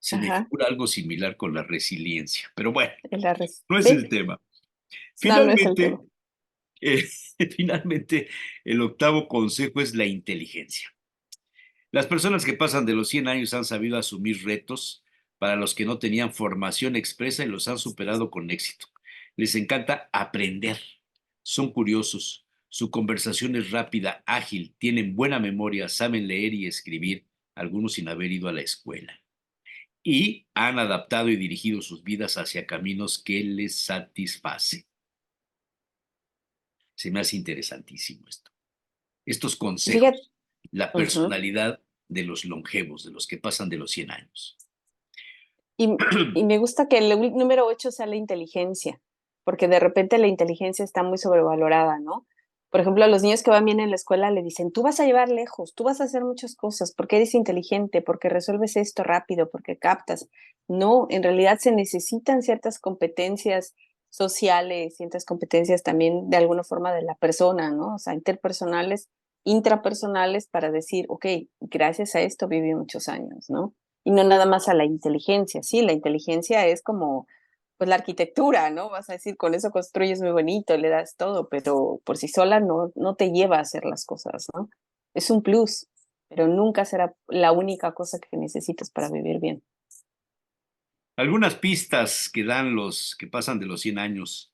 Se me Ajá. figura algo similar con la resiliencia, pero bueno, no es el ¿Ves? tema. No, no es el tema. Finalmente, eh, finalmente, el octavo consejo es la inteligencia. Las personas que pasan de los 100 años han sabido asumir retos para los que no tenían formación expresa y los han superado con éxito. Les encanta aprender, son curiosos, su conversación es rápida, ágil, tienen buena memoria, saben leer y escribir, algunos sin haber ido a la escuela. Y han adaptado y dirigido sus vidas hacia caminos que les satisfacen. Se me hace interesantísimo esto. Estos Fíjate, consejos, la ujú. personalidad de los longevos, de los que pasan de los 100 años. Y, y me gusta que el número 8 sea la inteligencia, porque de repente la inteligencia está muy sobrevalorada, ¿no? Por ejemplo, a los niños que van bien en la escuela le dicen, tú vas a llevar lejos, tú vas a hacer muchas cosas, porque eres inteligente, porque resuelves esto rápido, porque captas. No, en realidad se necesitan ciertas competencias sociales, ciertas competencias también de alguna forma de la persona, ¿no? O sea, interpersonales, intrapersonales para decir, ok, gracias a esto viví muchos años, ¿no? Y no nada más a la inteligencia, sí, la inteligencia es como, pues la arquitectura, ¿no? Vas a decir, con eso construyes muy bonito, le das todo, pero por sí sola no te lleva a hacer las cosas, ¿no? Es un plus, pero nunca será la única cosa que necesitas para vivir bien. Algunas pistas que dan los que pasan de los 100 años: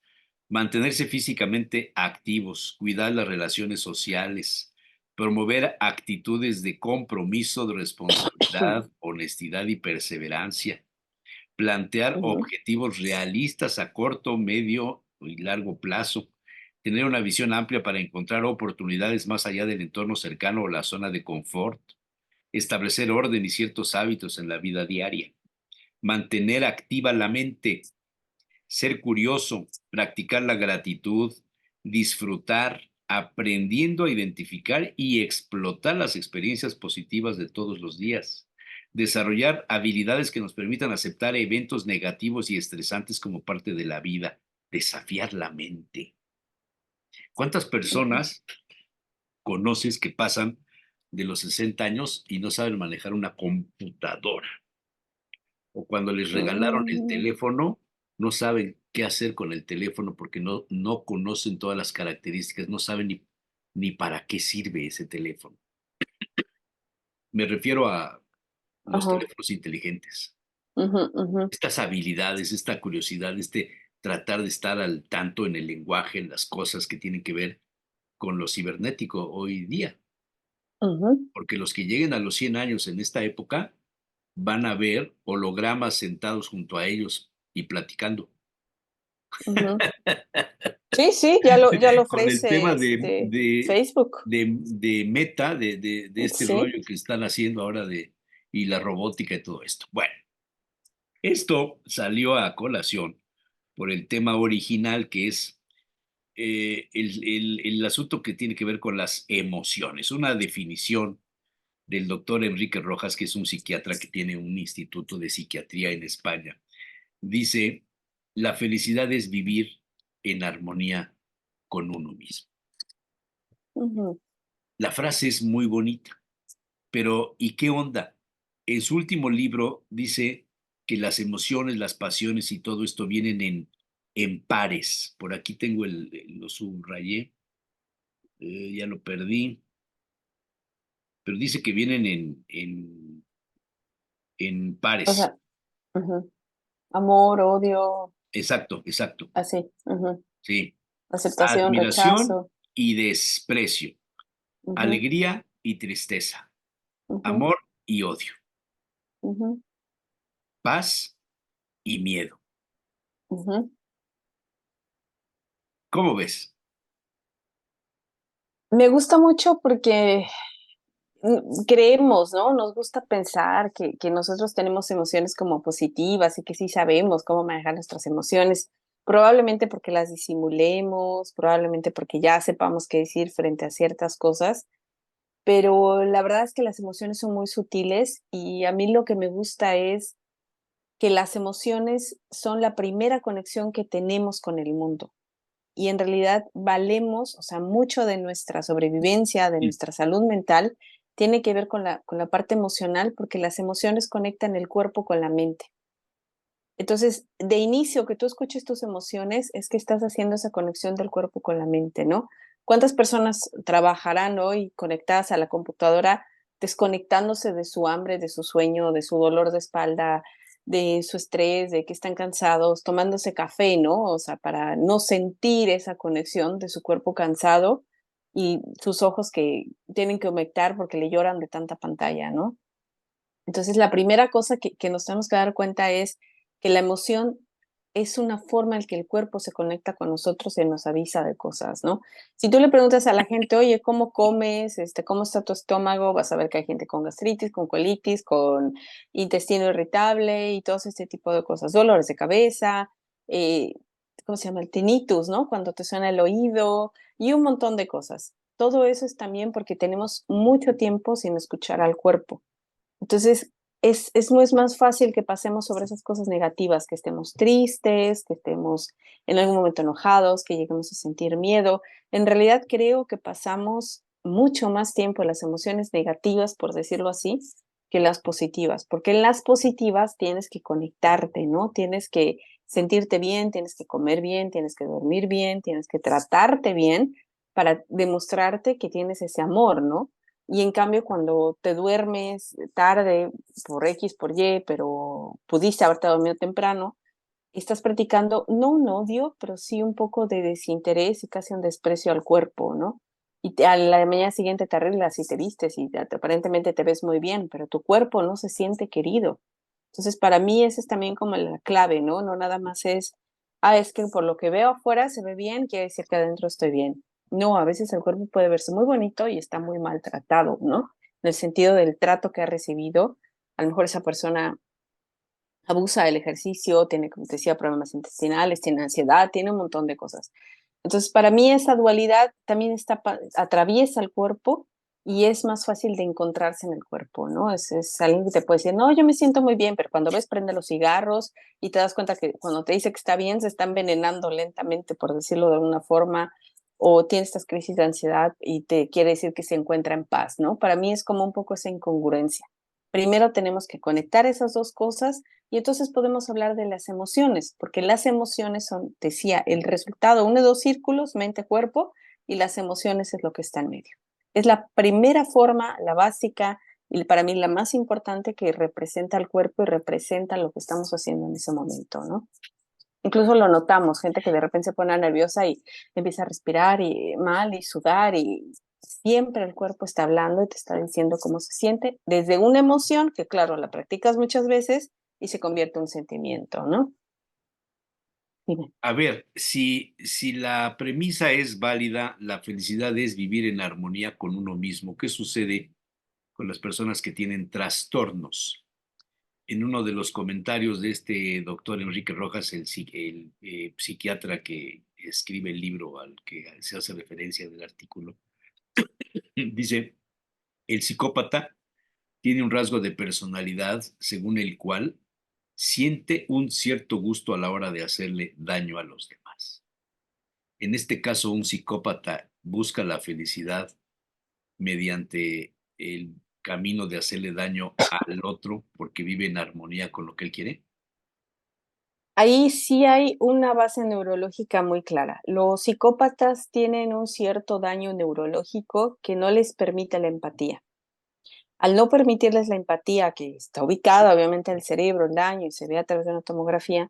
mantenerse físicamente activos, cuidar las relaciones sociales, promover actitudes de compromiso, de responsabilidad, honestidad y perseverancia, plantear Ujú, objetivos realistas a corto, medio y largo plazo, tener una visión amplia para encontrar oportunidades más allá del entorno cercano o la zona de confort, establecer orden y ciertos hábitos en la vida diaria, mantener activa la mente, ser curioso, practicar la gratitud, disfrutar, aprendiendo a identificar y explotar las experiencias positivas de todos los días, desarrollar habilidades que nos permitan aceptar eventos negativos y estresantes como parte de la vida, desafiar la mente. ¿Cuántas ujú. personas conoces que pasan de los 60 años y no saben manejar una computadora? O cuando les regalaron el Mm, teléfono, no saben qué hacer con el teléfono porque no conocen todas las características, no saben ni para qué sirve ese teléfono. Me refiero a los ajá, teléfonos inteligentes. ujú, ujú, Estas habilidades, esta curiosidad, tratar de estar al tanto en el lenguaje, en las cosas que tienen que ver con lo cibernético hoy día, ujú, porque los que lleguen a los 100 años en esta época van a ver hologramas sentados junto a ellos y platicando. ujú. Sí, sí, ya lo Con el ofrece tema de, de, Facebook. de Meta, de este Sí. rollo que están haciendo ahora y la robótica y todo esto. Bueno, esto salió a colación por el tema original que es el asunto que tiene que ver con las emociones. Una definición del doctor Enrique Rojas, que es un psiquiatra que tiene un instituto de psiquiatría en España. Dice, la felicidad es vivir en armonía con uno mismo. Ujú, La frase es muy bonita, pero ¿y qué onda? En su último libro dice que las emociones, las pasiones y todo esto vienen en pares. Por aquí tengo lo subrayé, ya lo perdí, pero dice que vienen en o pares. sea, ujú. Amor, odio, Exacto, exacto. así. Ujú. Sí. Aceptación, Admiración rechazo. y desprecio, Ujú, alegría y tristeza, ujú, amor y odio, ujú, paz y miedo. ujú. ¿Cómo ves? Me gusta mucho porque creemos, ¿no? Nos gusta pensar que nosotros tenemos emociones como positivas y que sí sabemos cómo manejar nuestras emociones, probablemente porque las disimulemos, probablemente porque ya sepamos qué decir frente a ciertas cosas, pero la verdad es que las emociones son muy sutiles y a mí lo que me gusta es que las emociones son la primera conexión que tenemos con el mundo y en realidad valemos, o sea, mucho de nuestra sobrevivencia, de Mm. nuestra salud mental, tiene que ver con la parte emocional, porque las emociones conectan el cuerpo con la mente. Entonces, de inicio, que tú escuches tus emociones, es que estás haciendo esa conexión del cuerpo con la mente, ¿no? ¿Cuántas personas trabajarán hoy conectadas a la computadora, desconectándose de su hambre, de su sueño, de su dolor de espalda, de su estrés, de que están cansados, tomándose café, ¿no? O sea, para no sentir esa conexión de su cuerpo cansado y sus ojos que tienen que humectar porque le lloran de tanta pantalla, ¿no? Entonces, la primera cosa que nos tenemos que dar cuenta es que la emoción es una forma en que el cuerpo se conecta con nosotros y nos avisa de cosas, ¿no? Si tú le preguntas a la gente, oye, ¿cómo comes? ¿Cómo está tu estómago? Vas a ver que hay gente con gastritis, con colitis, con intestino irritable y todo este tipo de cosas, dolores de cabeza, eh, ¿cómo se llama? El tinnitus, ¿no? Cuando te suena el oído y un montón de cosas. Todo eso es también porque tenemos mucho tiempo sin escuchar al cuerpo. Entonces, no es más fácil que pasemos sobre esas cosas negativas, que estemos tristes, que estemos en algún momento enojados, que lleguemos a sentir miedo. En realidad creo que pasamos mucho más tiempo en las emociones negativas, por decirlo así, que las positivas, porque en las positivas tienes que conectarte, ¿no? Tienes que sentirte bien, tienes que comer bien, tienes que dormir bien, tienes que tratarte bien para demostrarte que tienes ese amor, ¿no? Y en cambio, cuando te duermes tarde por X, por Y, pero pudiste haberte dormido temprano, estás practicando no un odio, pero sí un poco de desinterés y casi un desprecio al cuerpo, ¿no? A la mañana siguiente te arreglas y te vistes y aparentemente te ves muy bien, pero tu cuerpo no se siente querido. Entonces, para mí esa es también como la clave, ¿no? No nada más es, es que por lo que veo afuera se ve bien, quiere decir que adentro estoy bien. No, a veces el cuerpo puede verse muy bonito y está muy maltratado, ¿no? En el sentido del trato que ha recibido. A lo mejor esa persona abusa del ejercicio, tiene, como te decía, problemas intestinales, tiene ansiedad, tiene un montón de cosas. Entonces, para mí esa dualidad también atraviesa el cuerpo y es más fácil de encontrarse en el cuerpo, ¿no? Es alguien que te puede decir, no, yo me siento muy bien, pero cuando ves, prende los cigarros y te das cuenta que cuando te dice que está bien, se está envenenando lentamente, por decirlo de alguna forma, o tiene estas crisis de ansiedad y te quiere decir que se encuentra en paz, ¿no? Para mí es como un poco esa incongruencia. Primero tenemos que conectar esas dos cosas y entonces podemos hablar de las emociones, porque las emociones son, decía, el resultado, uno de dos círculos, mente-cuerpo, y las emociones es lo que está en medio. Es la primera forma, la básica, y para mí la más importante que representa al cuerpo y representa lo que estamos haciendo en ese momento, ¿no? Incluso lo notamos, gente que de repente se pone nerviosa y empieza a respirar y mal y sudar y siempre el cuerpo está hablando y te está diciendo cómo se siente desde una emoción que claro, la practicas muchas veces y se convierte en un sentimiento, ¿no? Dime. A ver, si la premisa es válida, la felicidad es vivir en armonía con uno mismo. ¿Qué sucede con las personas que tienen trastornos? En uno de los comentarios de este doctor Enrique Rojas, el psiquiatra que escribe el libro al que se hace referencia del artículo, dice, el psicópata tiene un rasgo de personalidad según el cual siente un cierto gusto a la hora de hacerle daño a los demás. En este caso, un psicópata busca la felicidad mediante el camino de hacerle daño al otro porque vive en armonía con lo que él quiere. Ahí sí hay una base neurológica muy clara. Los psicópatas tienen un cierto daño neurológico que no les permite la empatía. Al no permitirles la empatía, que está ubicada obviamente en el cerebro, el daño, y se ve a través de una tomografía,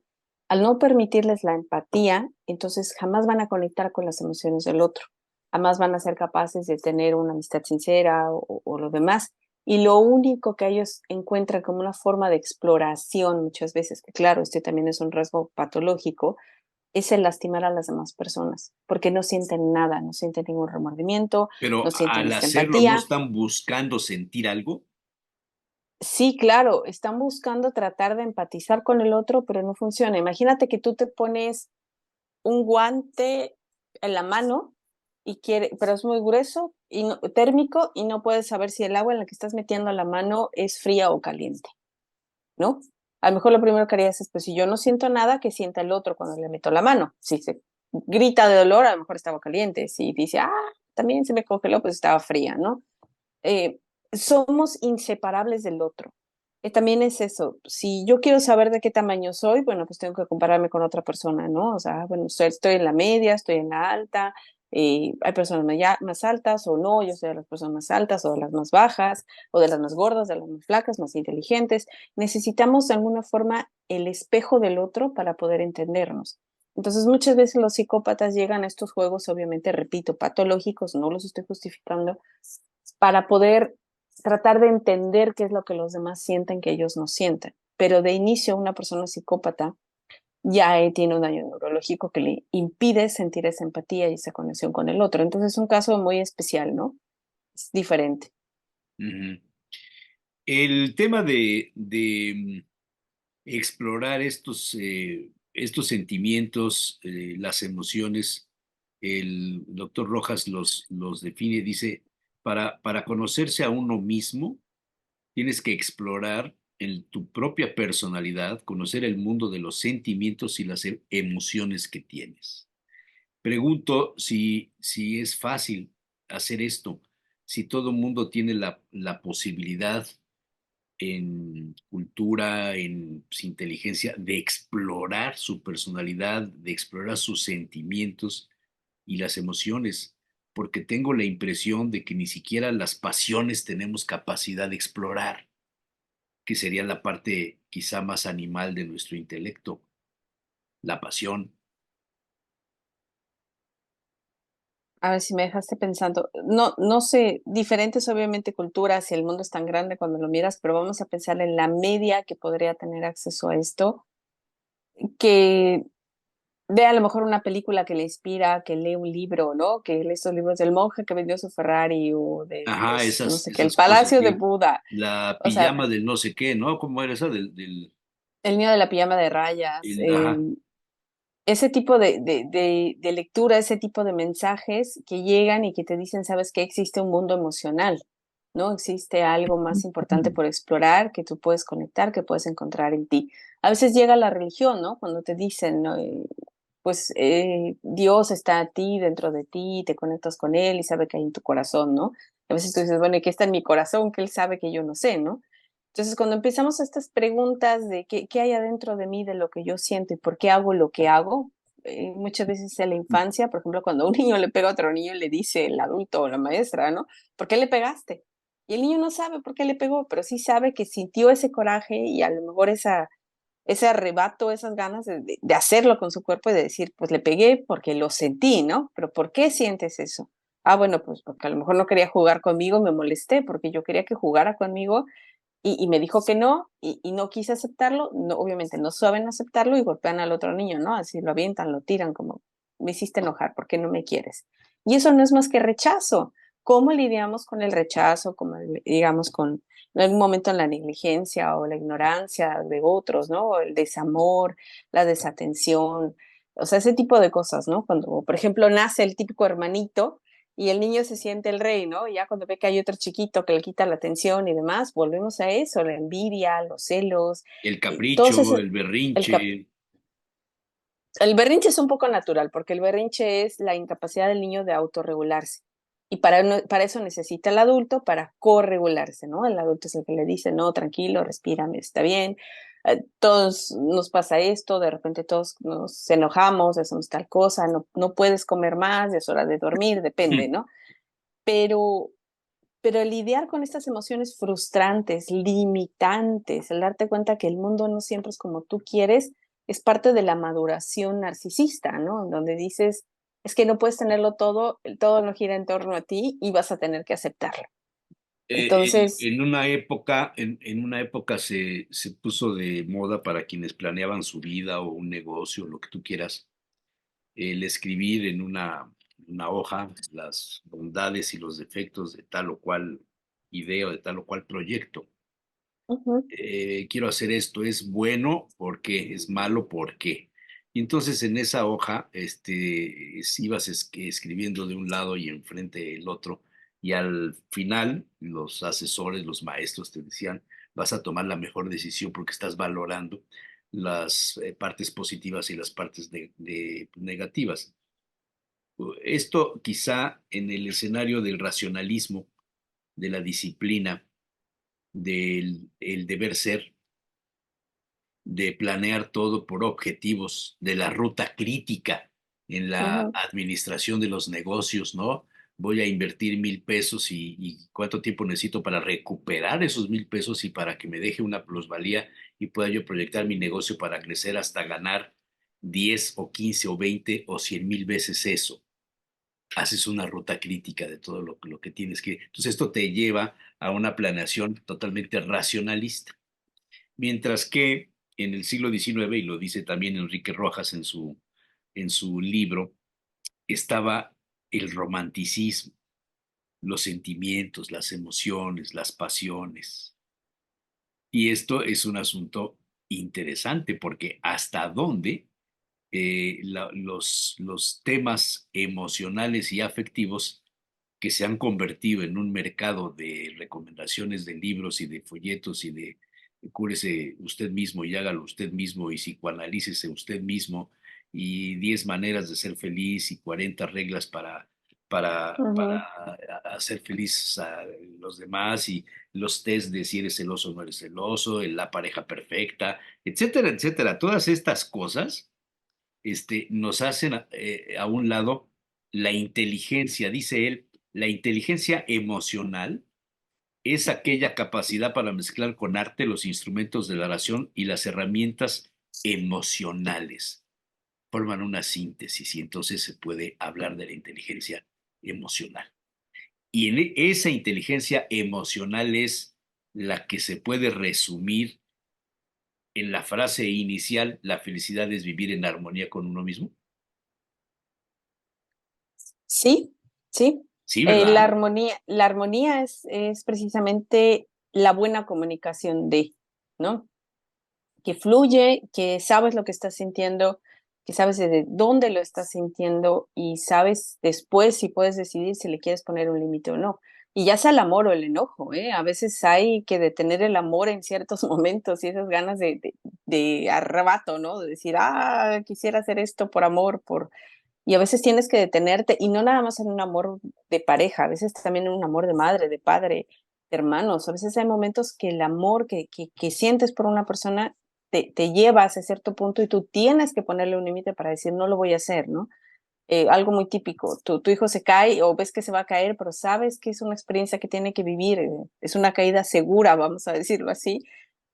al no permitirles la empatía, entonces jamás van a conectar con las emociones del otro, jamás van a ser capaces de tener una amistad sincera o lo demás. Y lo único que ellos encuentran como una forma de exploración muchas veces, que claro, este también es un rasgo patológico, es el lastimar a las demás personas, porque no sienten nada, no sienten ningún remordimiento, Pero no sienten al esta hacerlo, ¿no empatía. están buscando sentir algo? Sí, claro, están buscando tratar de empatizar con el otro, pero no funciona. Imagínate que tú te pones un guante en la mano pero es muy grueso y térmico y no puedes saber si el agua en la que estás metiendo la mano es fría o caliente, ¿no? A lo mejor lo primero que harías es, pues si yo no siento nada, que sienta el otro cuando le meto la mano. Si se grita de dolor, a lo mejor estaba caliente. Si dice, también se me congeló, pues estaba fría, ¿no? Eh, Somos inseparables del otro. También es eso, si yo quiero saber de qué tamaño soy, bueno, pues tengo que compararme con otra persona, ¿no? O sea, bueno, estoy en la media, estoy en la alta, hay personas más altas o no, yo soy de las personas más altas o de las más bajas, o de las más gordas, de las más flacas, más inteligentes. Necesitamos de alguna forma el espejo del otro para poder entendernos. Entonces, muchas veces los psicópatas llegan a estos juegos, obviamente, repito, patológicos, no los estoy justificando, para poder tratar de entender qué es lo que los demás sienten que ellos no sienten. Pero de inicio una persona psicópata ya tiene un daño neurológico que le impide sentir esa empatía y esa conexión con el otro. Entonces es un caso muy especial, ¿no? Es diferente. Ujú. El tema de explorar estos sentimientos, las emociones, el doctor Rojas los define, dice, para conocerse a uno mismo, tienes que explorar en tu propia personalidad, conocer el mundo de los sentimientos y las emociones que tienes. Pregunto si es fácil hacer esto, si todo el mundo tiene la posibilidad en cultura, en pues, inteligencia, de explorar su personalidad, de explorar sus sentimientos y las emociones, porque tengo la impresión de que ni siquiera las pasiones tenemos capacidad de explorar, que sería la parte quizá más animal de nuestro intelecto, la pasión. A ver si me dejaste pensando. No, no sé, diferentes obviamente culturas y el mundo es tan grande cuando lo miras, pero vamos a pensar en la media que podría tener acceso a esto, que ve a lo mejor una película que le inspira, que lee un libro, ¿no? Que lee estos libros del monje que vendió su Ferrari o de Ajá, los, no sé qué, el esas cosas, Palacio de sí. Buda. La O sea, pijama del no sé qué, ¿no? ¿Cómo era esa? el niño de la pijama de rayas, Ajá. ese tipo de lectura, ese tipo de mensajes que llegan y que te dicen, sabes que existe un mundo emocional, ¿no? Existe algo más importante por explorar, que tú puedes conectar, que puedes encontrar en ti. A veces llega la religión, ¿no? Cuando te dicen, ¿no? Pues Dios está a ti, dentro de ti, te conectas con Él y sabe que hay en tu corazón, ¿no? A veces tú dices, bueno, ¿y qué está en mi corazón? Que Él sabe que yo no sé, ¿no? Entonces, cuando empezamos estas preguntas de qué hay adentro de mí, de lo que yo siento y por qué hago lo que hago, muchas veces en la infancia, por ejemplo, cuando un niño le pega a otro niño, le dice el adulto o la maestra, ¿no? ¿Por qué le pegaste? Y el niño no sabe por qué le pegó, pero sí sabe que sintió ese coraje y a lo mejor ese arrebato, esas ganas de hacerlo con su cuerpo y de decir, pues le pegué porque lo sentí, ¿no? Pero ¿por qué sientes eso? Bueno, pues porque a lo mejor no quería jugar conmigo, me molesté porque yo quería que jugara conmigo y me dijo que no y no quise aceptarlo. No, obviamente no saben aceptarlo y golpean al otro niño, ¿no? Así lo avientan, lo tiran como, me hiciste enojar, ¿por qué no me quieres? Y eso no es más que rechazo. ¿Cómo lidiamos con el rechazo? ¿Cómo digamos con en algún momento la negligencia o la ignorancia de otros, ¿no? O el desamor, la desatención, o sea, ese tipo de cosas, ¿no? Cuando, por ejemplo, nace el típico hermanito y el niño se siente el rey, ¿no? Y ya cuando ve que hay otro chiquito que le quita la atención y demás, volvemos a eso, la envidia, los celos, El todos capricho, esos, el el, cap- berrinche. el berrinche es un poco natural, porque el berrinche es la incapacidad del niño de autorregularse. Y para eso necesita el adulto para corregularse, ¿no? El adulto es el que le dice, no, tranquilo, respira, está bien. Todos nos pasa esto, de repente todos nos enojamos, hacemos tal cosa, no, no puedes comer más, es hora de dormir, depende, ¿no? Pero, pero el lidiar con estas emociones frustrantes, limitantes, el darte cuenta que el mundo no siempre es como tú quieres, es parte de la maduración narcisista, ¿no? Donde dices, es que no puedes tenerlo todo, todo no gira en torno a ti y vas a tener que aceptarlo. Entonces, En una época se puso de moda para quienes planeaban su vida o un negocio, lo que tú quieras, el escribir en una hoja las bondades y los defectos de tal o cual idea o de tal o cual proyecto. Ujú, Quiero hacer esto, es bueno porque es malo porque. Y entonces en esa hoja ibas escribiendo de un lado y enfrente el otro, y al final los asesores, los maestros te decían, vas a tomar la mejor decisión porque estás valorando las partes positivas y las partes negativas. Esto quizá en el escenario del racionalismo, de la disciplina, del el deber ser, de planear todo por objetivos, de la ruta crítica en la ujú, administración de los negocios, ¿no? Voy a invertir 1,000 pesos y cuánto tiempo necesito para recuperar esos 1,000 pesos y para que me deje una plusvalía y pueda yo proyectar mi negocio para crecer hasta ganar 10 o 15 o 20 o 100,000 veces eso. Haces una ruta crítica de todo lo que tienes que. Entonces esto te lleva a una planeación totalmente racionalista. Mientras que en el siglo XIX, y lo dice también Enrique Rojas en su libro, estaba el romanticismo, los sentimientos, las emociones, las pasiones. Y esto es un asunto interesante porque hasta dónde los temas emocionales y afectivos que se han convertido en un mercado de recomendaciones de libros y de folletos y de cúrese usted mismo y hágalo usted mismo y psicoanalícese usted mismo y 10 maneras de ser feliz y 40 reglas ujú. para hacer feliz a los demás y los test de si eres celoso o no eres celoso, la pareja perfecta, etcétera, etcétera. Todas estas cosas nos hacen a un lado la inteligencia, dice él, la inteligencia emocional es aquella capacidad para mezclar con arte los instrumentos de la oración y las herramientas emocionales. Forman una síntesis y entonces se puede hablar de la inteligencia emocional. Y esa inteligencia emocional es la que se puede resumir en la frase inicial, la felicidad es vivir en armonía con uno mismo. Sí, sí. Sí, La ¿verdad? armonía es precisamente la buena comunicación de, ¿no? Que fluye, que sabes lo que estás sintiendo, que sabes desde dónde lo estás sintiendo y sabes después si puedes decidir si le quieres poner un límite o no. Y ya sea el amor o el enojo, ¿eh? A veces hay que detener el amor en ciertos momentos y esas ganas de arrebato, ¿no? De decir, quisiera hacer esto por amor, y a veces tienes que detenerte, y no nada más en un amor de pareja, a veces también en un amor de madre, de padre, de hermanos. A veces hay momentos que el amor que sientes por una persona te lleva hacia cierto punto y tú tienes que ponerle un límite para decir, no lo voy a hacer, ¿no? Algo muy típico, tu hijo se cae o ves que se va a caer, pero sabes que es una experiencia que tiene que vivir, es una caída segura, vamos a decirlo así,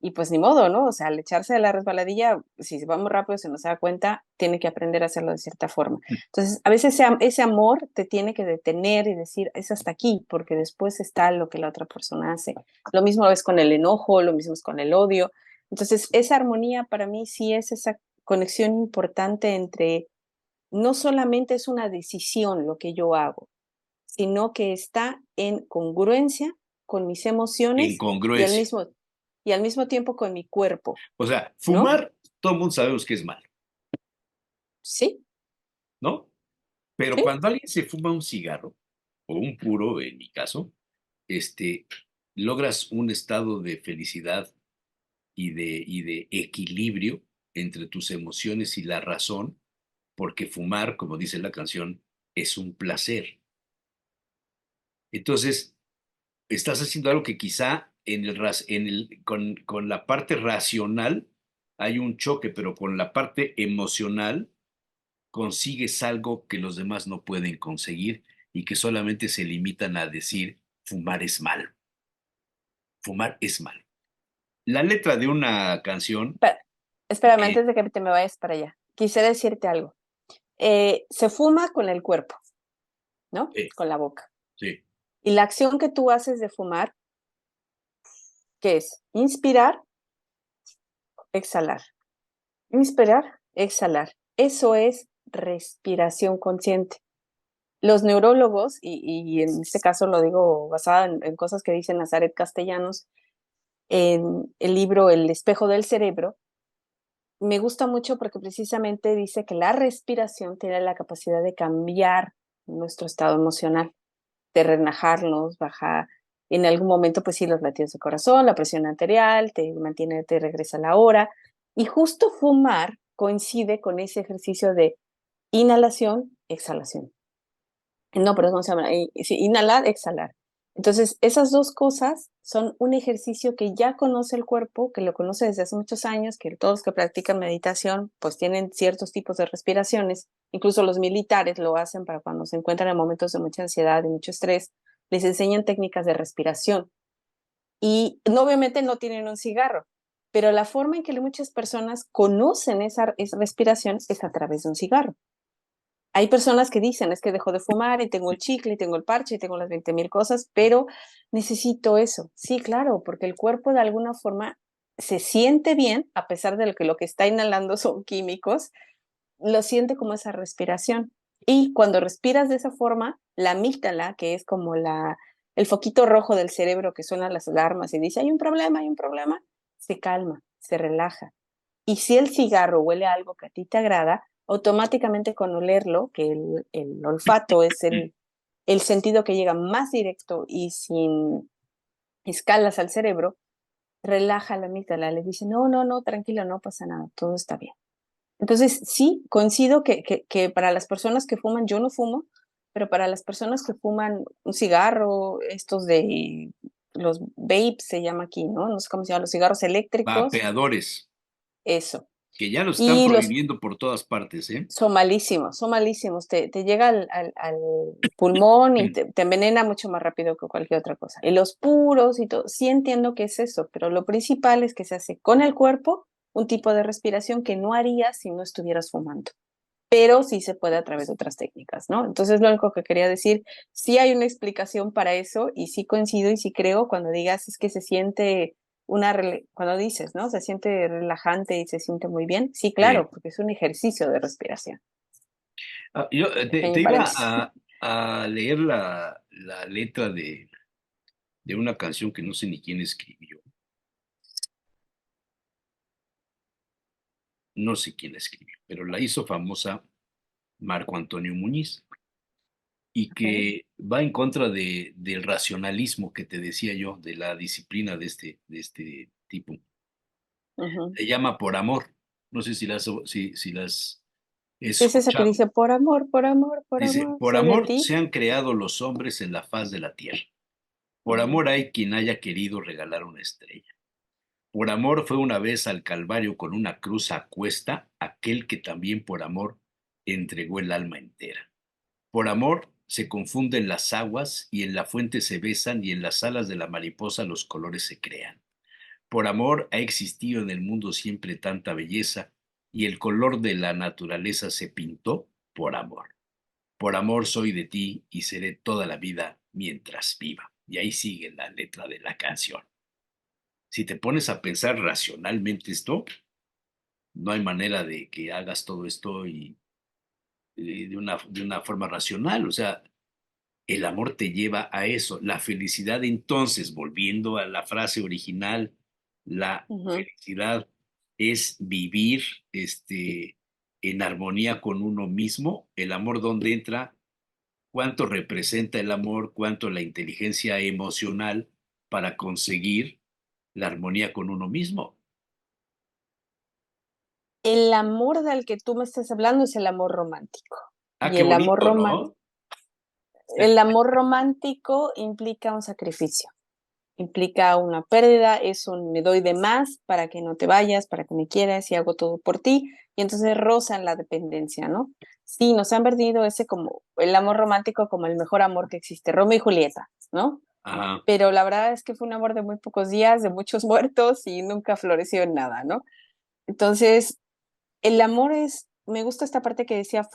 y pues ni modo, ¿no? O sea, al echarse de la resbaladilla, si va muy rápido, se no se da cuenta, tiene que aprender a hacerlo de cierta forma. Entonces, a veces ese amor te tiene que detener y decir, es hasta aquí, porque después está lo que la otra persona hace. Lo mismo es con el enojo, lo mismo es con el odio. Entonces, esa armonía para mí sí es esa conexión importante entre no solamente es una decisión lo que yo hago, sino que está en congruencia con mis En emociones congruencia. y al mismo tiempo con mi cuerpo, O sea, ¿no? fumar, todo el mundo sabemos que es malo, Sí, ¿no? Pero sí. cuando alguien se fuma un cigarro, o un puro, en mi caso, este, logras un estado de felicidad y de equilibrio entre tus emociones y la razón, porque fumar, como dice la canción, es un placer. Entonces, estás haciendo algo que quizá con la parte racional hay un choque, pero con la parte emocional consigues algo que los demás no pueden conseguir y que solamente se limitan a decir fumar es malo, fumar es malo. La letra de una canción, Espera, espérame, eh, antes de que te me vayas para allá. Quisiera decirte algo. Se fuma con el cuerpo, ¿no? sí, Con la boca. sí, Y la acción que tú haces de fumar, ¿qué es? Inspirar, exhalar. Inspirar, exhalar. Eso es respiración consciente. Los neurólogos, y en este caso lo digo basada en cosas que dice Nazaret Castellanos, en el libro El espejo del cerebro, me gusta mucho porque precisamente dice que la respiración tiene la capacidad de cambiar nuestro estado emocional, de relajarnos, bajar en algún momento, pues sí, los latidos de corazón, la presión arterial, te mantiene, te regresa a la hora. Y justo fumar coincide con ese ejercicio de inhalación, exhalación. No, pero ¿cómo se llama? Sí, inhalar, exhalar. Entonces, esas dos cosas son un ejercicio que ya conoce el cuerpo, que lo conoce desde hace muchos años, que todos los que practican meditación, pues tienen ciertos tipos de respiraciones. Incluso los militares lo hacen para cuando se encuentran en momentos de mucha ansiedad y mucho estrés, les enseñan técnicas de respiración. Y no, obviamente no tienen un cigarro, pero la forma en que muchas personas conocen esa respiración es a través de un cigarro. Hay personas que dicen, es que dejo de fumar y tengo el chicle, y tengo el parche, y tengo las 20,000 cosas, pero necesito eso. Sí, claro, porque el cuerpo de alguna forma se siente bien, a pesar de lo que está inhalando son químicos, lo siente como esa respiración. Y cuando respiras de esa forma, la amígdala, que es como el foquito rojo del cerebro que suena las alarmas y dice, hay un problema, se calma, se relaja. Y si el cigarro huele a algo que a ti te agrada, automáticamente con olerlo, que el olfato es el sentido que llega más directo y sin escalas al cerebro, relaja la amígdala, le dice, no, no, no, tranquilo, no pasa nada, todo está bien. Entonces, sí, coincido que para las personas que fuman, yo no fumo, pero para las personas que fuman un cigarro, estos de los vapes se llama aquí, ¿no? No sé cómo se llaman, los cigarros eléctricos, Vapeadores, eso. que ya lo están Y los prohibiendo por todas partes, ¿eh? son malísimos. Te llega al pulmón y te envenena mucho más rápido que cualquier otra cosa. Y los puros y todo, sí entiendo que es eso, pero lo principal es que se hace con el cuerpo un tipo de respiración que no harías si no estuvieras fumando. Pero sí se puede a través de otras técnicas, ¿no? Entonces, lo único que quería decir, sí hay una explicación para eso y sí coincido y sí creo cuando digas es que se siente cuando dices, ¿no? Se siente relajante y se siente muy bien. Sí, Sí. claro, porque es un ejercicio de respiración. Yo te Pequeño iba paréntesis. a leer la letra de una canción que no sé ni quién escribió. No sé quién la escribió, pero la hizo famosa Marco Antonio Muñiz y Okay. que va en contra del racionalismo que te decía yo, de la disciplina de este tipo. Ujú. Se llama Por Amor. No sé si las Es esa que escuchado. dice, por Dice, amor, por soy de amor ti. se han creado los hombres en la faz de la tierra. Por Ujú. amor hay quien haya querido regalar una estrella. Por amor fue una vez al Calvario con una cruz a cuesta aquel que también por amor entregó el alma entera. Por amor se confunden las aguas y en la fuente se besan y en las alas de la mariposa los colores se crean. Por amor ha existido en el mundo siempre tanta belleza y el color de la naturaleza se pintó por amor. Por amor soy de ti y seré toda la vida mientras viva. Y ahí sigue la letra de la canción. Si te pones a pensar racionalmente esto, no hay manera de que hagas todo esto y de una forma racional. O sea, el amor te lleva a eso. La felicidad, entonces, volviendo a la frase original, la Ujú. felicidad es vivir en armonía con uno mismo. El amor, ¿dónde entra? ¿Cuánto representa el amor? ¿Cuánto la inteligencia emocional para conseguir la armonía con uno mismo? El amor del que tú me estás hablando es el amor romántico. Ah, Y qué bonito, ¿no? el amor romántico implica un sacrificio, implica una pérdida, es un me doy de más para que no te vayas, para que me quieras y hago todo por ti, y entonces rozan la dependencia, ¿no? Sí, nos han perdido ese como el amor romántico como el mejor amor que existe, Romeo y Julieta, ¿no? Ajá. Pero la verdad es que fue un amor de muy pocos días, de muchos muertos y nunca floreció en nada, ¿no? Entonces, el amor me gusta esta parte que decía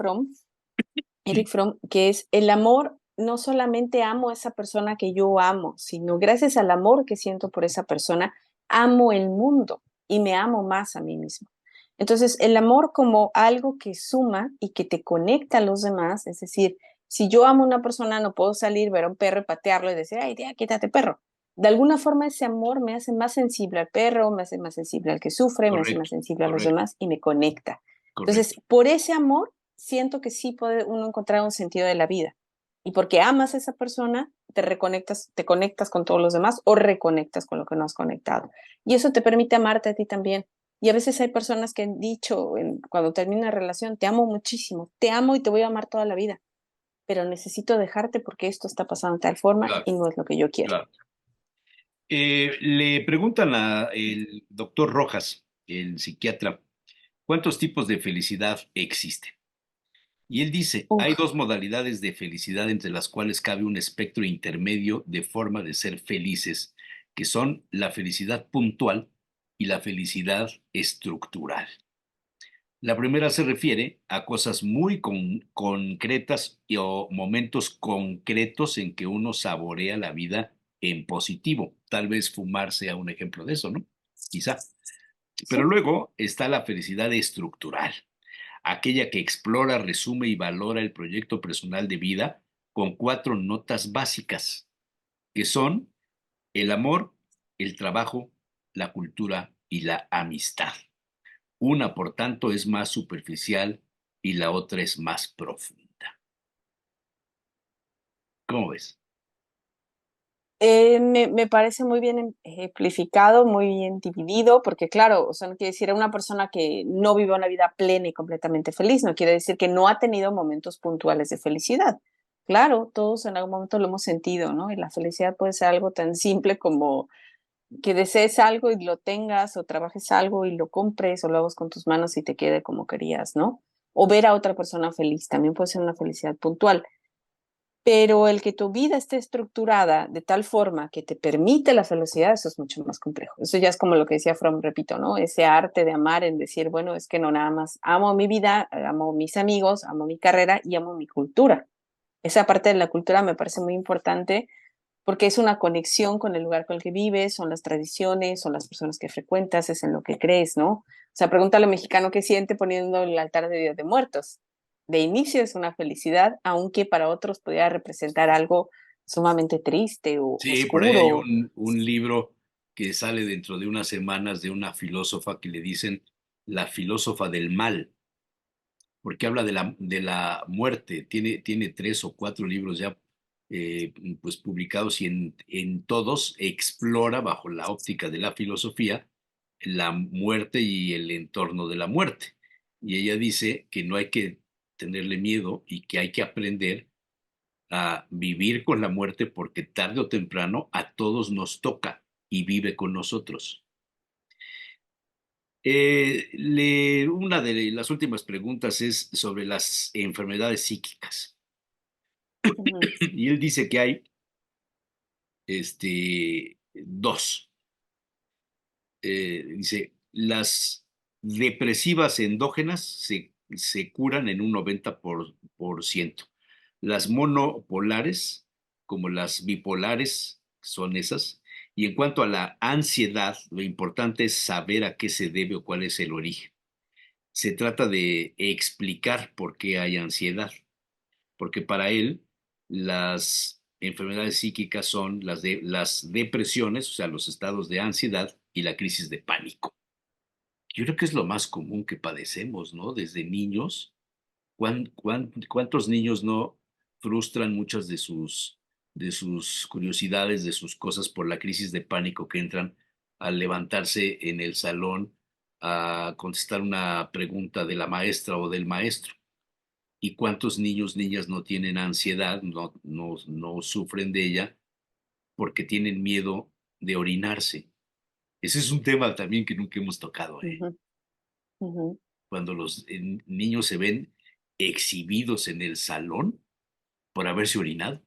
Eric Fromm, que es el amor, no solamente amo a esa persona que yo amo, sino gracias al amor que siento por esa persona, amo el mundo y me amo más a mí mismo. Entonces, el amor como algo que suma y que te conecta a los demás, es decir, si yo amo a una persona, no puedo salir, ver a un perro y patearlo y decir, ay, ya, quítate, perro. De alguna forma ese amor me hace más sensible al perro, me hace más sensible al que sufre, me hace más Correcto, sensible a los correcto, demás y me conecta. Entonces, correcto. por ese amor, siento que sí puede uno encontrar un sentido de la vida. Y porque amas a esa persona, te conectas con todos los demás o reconectas con lo que no has conectado. Y eso te permite amarte a ti también. Y a veces hay personas que han dicho cuando termina una relación, te amo muchísimo, te amo y te voy a amar toda la vida, pero necesito dejarte porque esto está pasando de tal forma Claro, y no es lo que yo quiero. claro. Le preguntan al doctor Rojas, el psiquiatra, ¿cuántos tipos de felicidad existen? Y él dice, hay Uf, dos modalidades de felicidad entre las cuales cabe un espectro intermedio de forma de ser felices, que son la felicidad puntual y la felicidad estructural. La primera se refiere a cosas muy concretas o momentos concretos en que uno saborea la vida en positivo. Tal vez fumar sea un ejemplo de eso, ¿no? Quizá. Pero sí. luego está la felicidad estructural, aquella que explora, resume y valora el proyecto personal de vida con cuatro notas básicas, que son el amor, el trabajo, la cultura y la amistad. Una, por tanto, es más superficial y la otra es más profunda. ¿Cómo ves? Me parece muy bien ejemplificado, muy bien dividido, porque claro, o sea, no quiere decir a una persona que no vive una vida plena y completamente feliz, no quiere decir que no ha tenido momentos puntuales de felicidad. Claro, todos en algún momento lo hemos sentido, ¿no? Y la felicidad puede ser algo tan simple como que desees algo y lo tengas, o trabajes algo y lo compres, o lo hagas con tus manos y te quede como querías, ¿no? O ver a otra persona feliz, también puede ser una felicidad puntual. Pero el que tu vida esté estructurada de tal forma que te permite la felicidad, eso es mucho más complejo. Eso ya es como lo que decía Fromm, repito, ¿no? Ese arte de amar en decir, bueno, es que no nada más amo mi vida, amo mis amigos, amo mi carrera y amo mi cultura. Esa parte de la cultura me parece muy importante porque es una conexión con el lugar con el que vives, son las tradiciones, son las personas que frecuentas, es en lo que crees, ¿no? O sea, pregúntale al mexicano qué siente poniendo el altar de Día de Muertos. De inicio es una felicidad, aunque para otros podría representar algo sumamente triste o Sí, por ahí hay oscuro. un libro que sale dentro de unas semanas de una filósofa que le dicen la filósofa del mal, porque habla de la muerte. Tiene tres o cuatro libros ya pues publicados y en todos explora bajo la óptica de la filosofía la muerte y el entorno de la muerte. Y ella dice que no hay que tenerle miedo y que hay que aprender a vivir con la muerte porque tarde o temprano a todos nos toca y vive con nosotros. Una de las últimas preguntas es sobre las enfermedades psíquicas. Ujú, Y él dice que hay dos. Dice, las depresivas endógenas se curan en un 90%. Las monopolares, como las bipolares, son esas. Y en cuanto a la ansiedad, lo importante es saber a qué se debe o cuál es el origen. Se trata de explicar por qué hay ansiedad, porque para él las enfermedades psíquicas son las depresiones, o sea, los estados de ansiedad y la crisis de pánico. Yo creo que es lo más común que padecemos, ¿no? Desde niños. ¿Cuántos niños no frustran muchas de sus curiosidades, de sus cosas por la crisis de pánico que entran al levantarse en el salón a contestar una pregunta de la maestra o del maestro? ¿Y cuántos niños, niñas no tienen ansiedad, no sufren de ella porque tienen miedo de orinarse? Ese es un tema también que nunca hemos tocado, ¿eh? ujú, ujú. Cuando los niños se ven exhibidos en el salón por haberse orinado.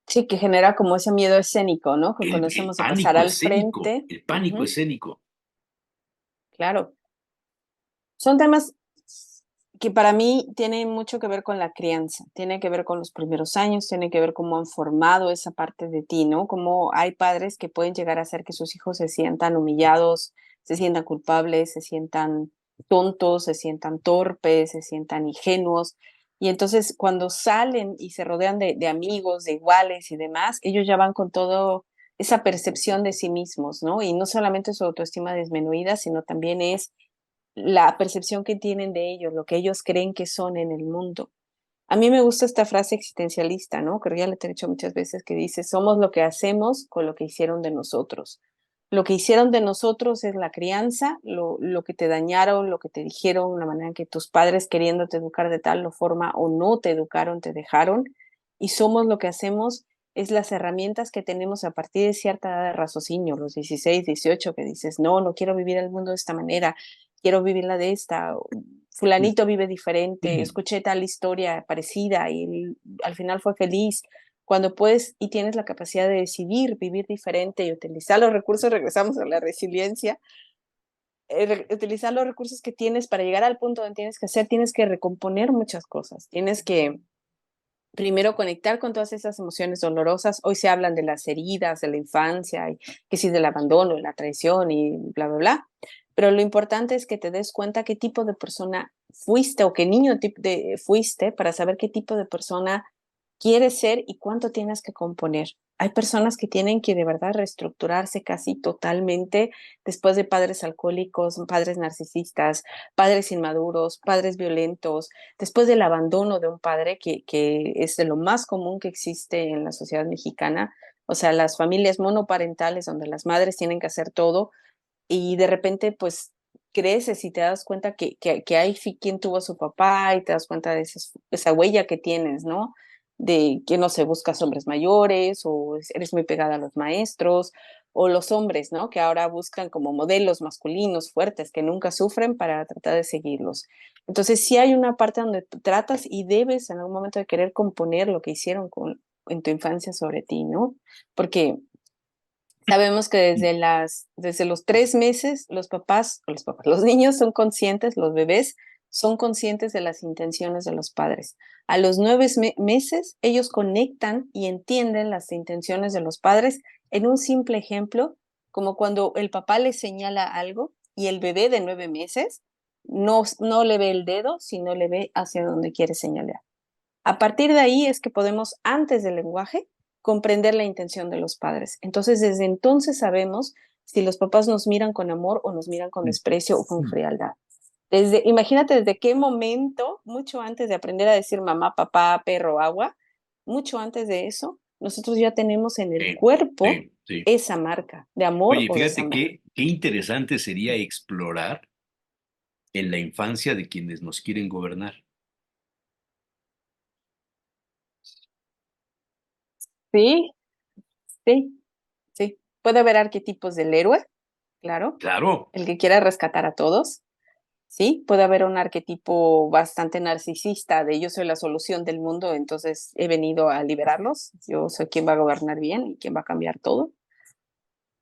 Sí, que genera como ese miedo escénico, ¿no? Que conocemos de pasar al frente. El pánico Ujú, escénico. claro. Son temas que para mí tienen mucho que ver con la crianza, tiene que ver con los primeros años, tiene que ver cómo han formado esa parte de ti, ¿no? Cómo hay padres que pueden llegar a hacer que sus hijos se sientan humillados se sientan culpables, se sientan tontos, se sientan torpes, se sientan ingenuos. Y entonces cuando salen y se rodean de amigos, de iguales y demás, ellos ya van con todo esa percepción de sí mismos, ¿no? Y no solamente su autoestima disminuida, sino también es la percepción que tienen de ellos, lo que ellos creen que son en el mundo. A mí me gusta esta frase existencialista, ¿no? Creo que ya le he dicho muchas veces que dice, somos lo que hacemos con lo que hicieron de nosotros. Lo que hicieron de nosotros es la crianza, lo que te dañaron, lo que te dijeron, la manera en que tus padres queriéndote educar de tal forma o no te educaron, te dejaron. Y somos lo que hacemos es las herramientas que tenemos a partir de cierta edad de raciocinio, los 16, 18, que dices, no, no quiero vivir el mundo de esta manera, quiero vivirla de esta, fulanito vive diferente, escuché tal historia parecida y al final fue feliz. Cuando puedes y tienes la capacidad de decidir vivir diferente y utilizar los recursos, regresamos a la resiliencia, utilizar los recursos que tienes para llegar al punto donde tienes que hacer, tienes que recomponer muchas cosas, tienes que primero conectar con todas esas emociones dolorosas. Hoy se hablan de las heridas de la infancia, y que sí, del abandono, la traición y bla, bla, bla. Pero lo importante es que te des cuenta qué tipo de persona fuiste o qué niño fuiste para saber qué tipo de persona quieres ser y cuánto tienes que componer. Hay personas que tienen que de verdad reestructurarse casi totalmente después de padres alcohólicos, padres narcisistas, padres inmaduros, padres violentos, después del abandono de un padre, que es de lo más común que existe en la sociedad mexicana. O sea, las familias monoparentales donde las madres tienen que hacer todo y de repente pues creces y te das cuenta que hay quien tuvo a su papá y te das cuenta de esa huella que tienes, ¿no? De que no se buscas hombres mayores o eres muy pegada a los maestros o los hombres, ¿no? Que ahora buscan como modelos masculinos fuertes que nunca sufren para tratar de seguirlos. Entonces sí hay una parte donde tú tratas y debes en algún momento de querer componer lo que hicieron en tu infancia sobre ti, ¿no? Porque sabemos que desde los 3 meses, los niños son conscientes, los bebés son conscientes de las intenciones de los padres. A los 9 meses, ellos conectan y entienden las intenciones de los padres en un simple ejemplo, como cuando el papá le señala algo y el bebé de 9 meses no le ve el dedo, sino le ve hacia donde quiere señalar. A partir de ahí es que podemos, antes del lenguaje, comprender la intención de los padres. Entonces, desde entonces sabemos si los papás nos miran con amor o nos miran con desprecio o con frialdad. Imagínate desde qué momento, mucho antes de aprender a decir mamá, papá, perro, agua, mucho antes de eso, nosotros ya tenemos en el cuerpo Sí. esa marca de amor Oye, o fíjate desamor. qué interesante sería explorar en la infancia de quienes nos quieren gobernar. Sí, sí, sí. Puede haber arquetipos del héroe, claro, Claro, el que quiera rescatar a todos. Sí, puede haber un arquetipo bastante narcisista de yo soy la solución del mundo, entonces he venido a liberarlos, yo soy quien va a gobernar bien y quien va a cambiar todo.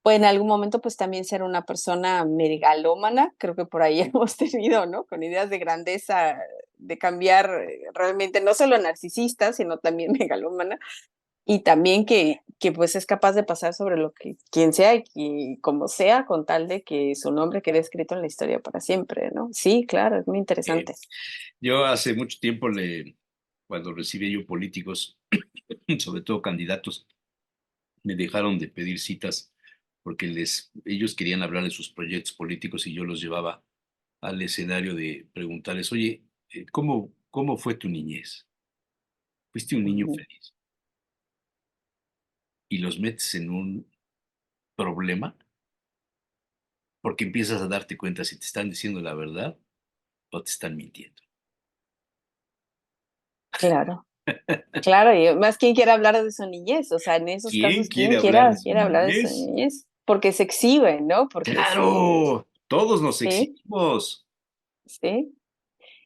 Puede en algún momento pues también ser una persona megalómana, creo que por ahí hemos tenido, ¿no? Con ideas de grandeza, de cambiar realmente no solo narcisista, sino también megalómana. Y también que pues es capaz de pasar sobre lo que quien sea y como sea, con tal de que su nombre quede escrito en la historia para siempre, ¿no? Sí, claro, es muy interesante. yo hace mucho tiempo, cuando recibí yo políticos, sobre todo candidatos, me dejaron de pedir citas porque ellos querían hablar de sus proyectos políticos y yo los llevaba al escenario de preguntarles, oye, ¿cómo fue tu niñez? ¿Fuiste un niño Ujú. feliz? Y los metes en un problema porque empiezas a darte cuenta si te están diciendo la verdad o te están mintiendo. Claro, claro, y más quién quiere hablar de su niñez, o sea, en esos ¿Quién casos, quiere ¿quién hablar de su quiere hablar de su niñez? niñez? Porque se exhibe, ¿no? Porque Claro, todos nos sí, exhibimos. sí.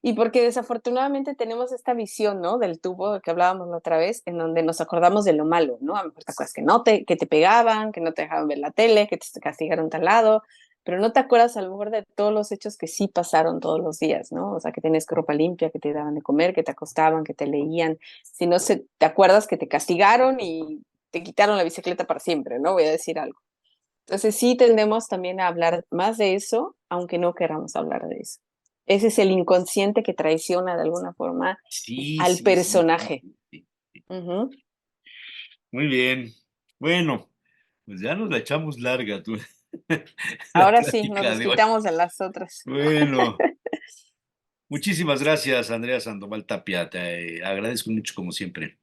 Y porque desafortunadamente tenemos esta visión, ¿no? Del tubo que hablábamos la otra vez, en donde nos acordamos de lo malo, ¿no? A lo mejor te acuerdas que te pegaban, que no te dejaban ver la tele, que te castigaron tal lado, pero no te acuerdas a lo mejor de todos los hechos que sí pasaron todos los días, ¿no? O sea, que tenías ropa limpia, que te daban de comer, que te acostaban, que te leían. Si no te acuerdas que te castigaron y te quitaron la bicicleta para siempre, ¿no? Voy a decir algo. Entonces sí tendemos también a hablar más de eso, aunque no queramos hablar de eso. Ese es el inconsciente que traiciona de alguna forma Sí, al sí, sí, personaje. sí, sí. Ujú. Muy bien. Bueno, pues ya nos la echamos larga, tú. La Ahora sí, nos plática de hoy. desquitamos de las otras. Bueno, muchísimas gracias, Andrea Sandoval Tapia. Te agradezco mucho, como siempre,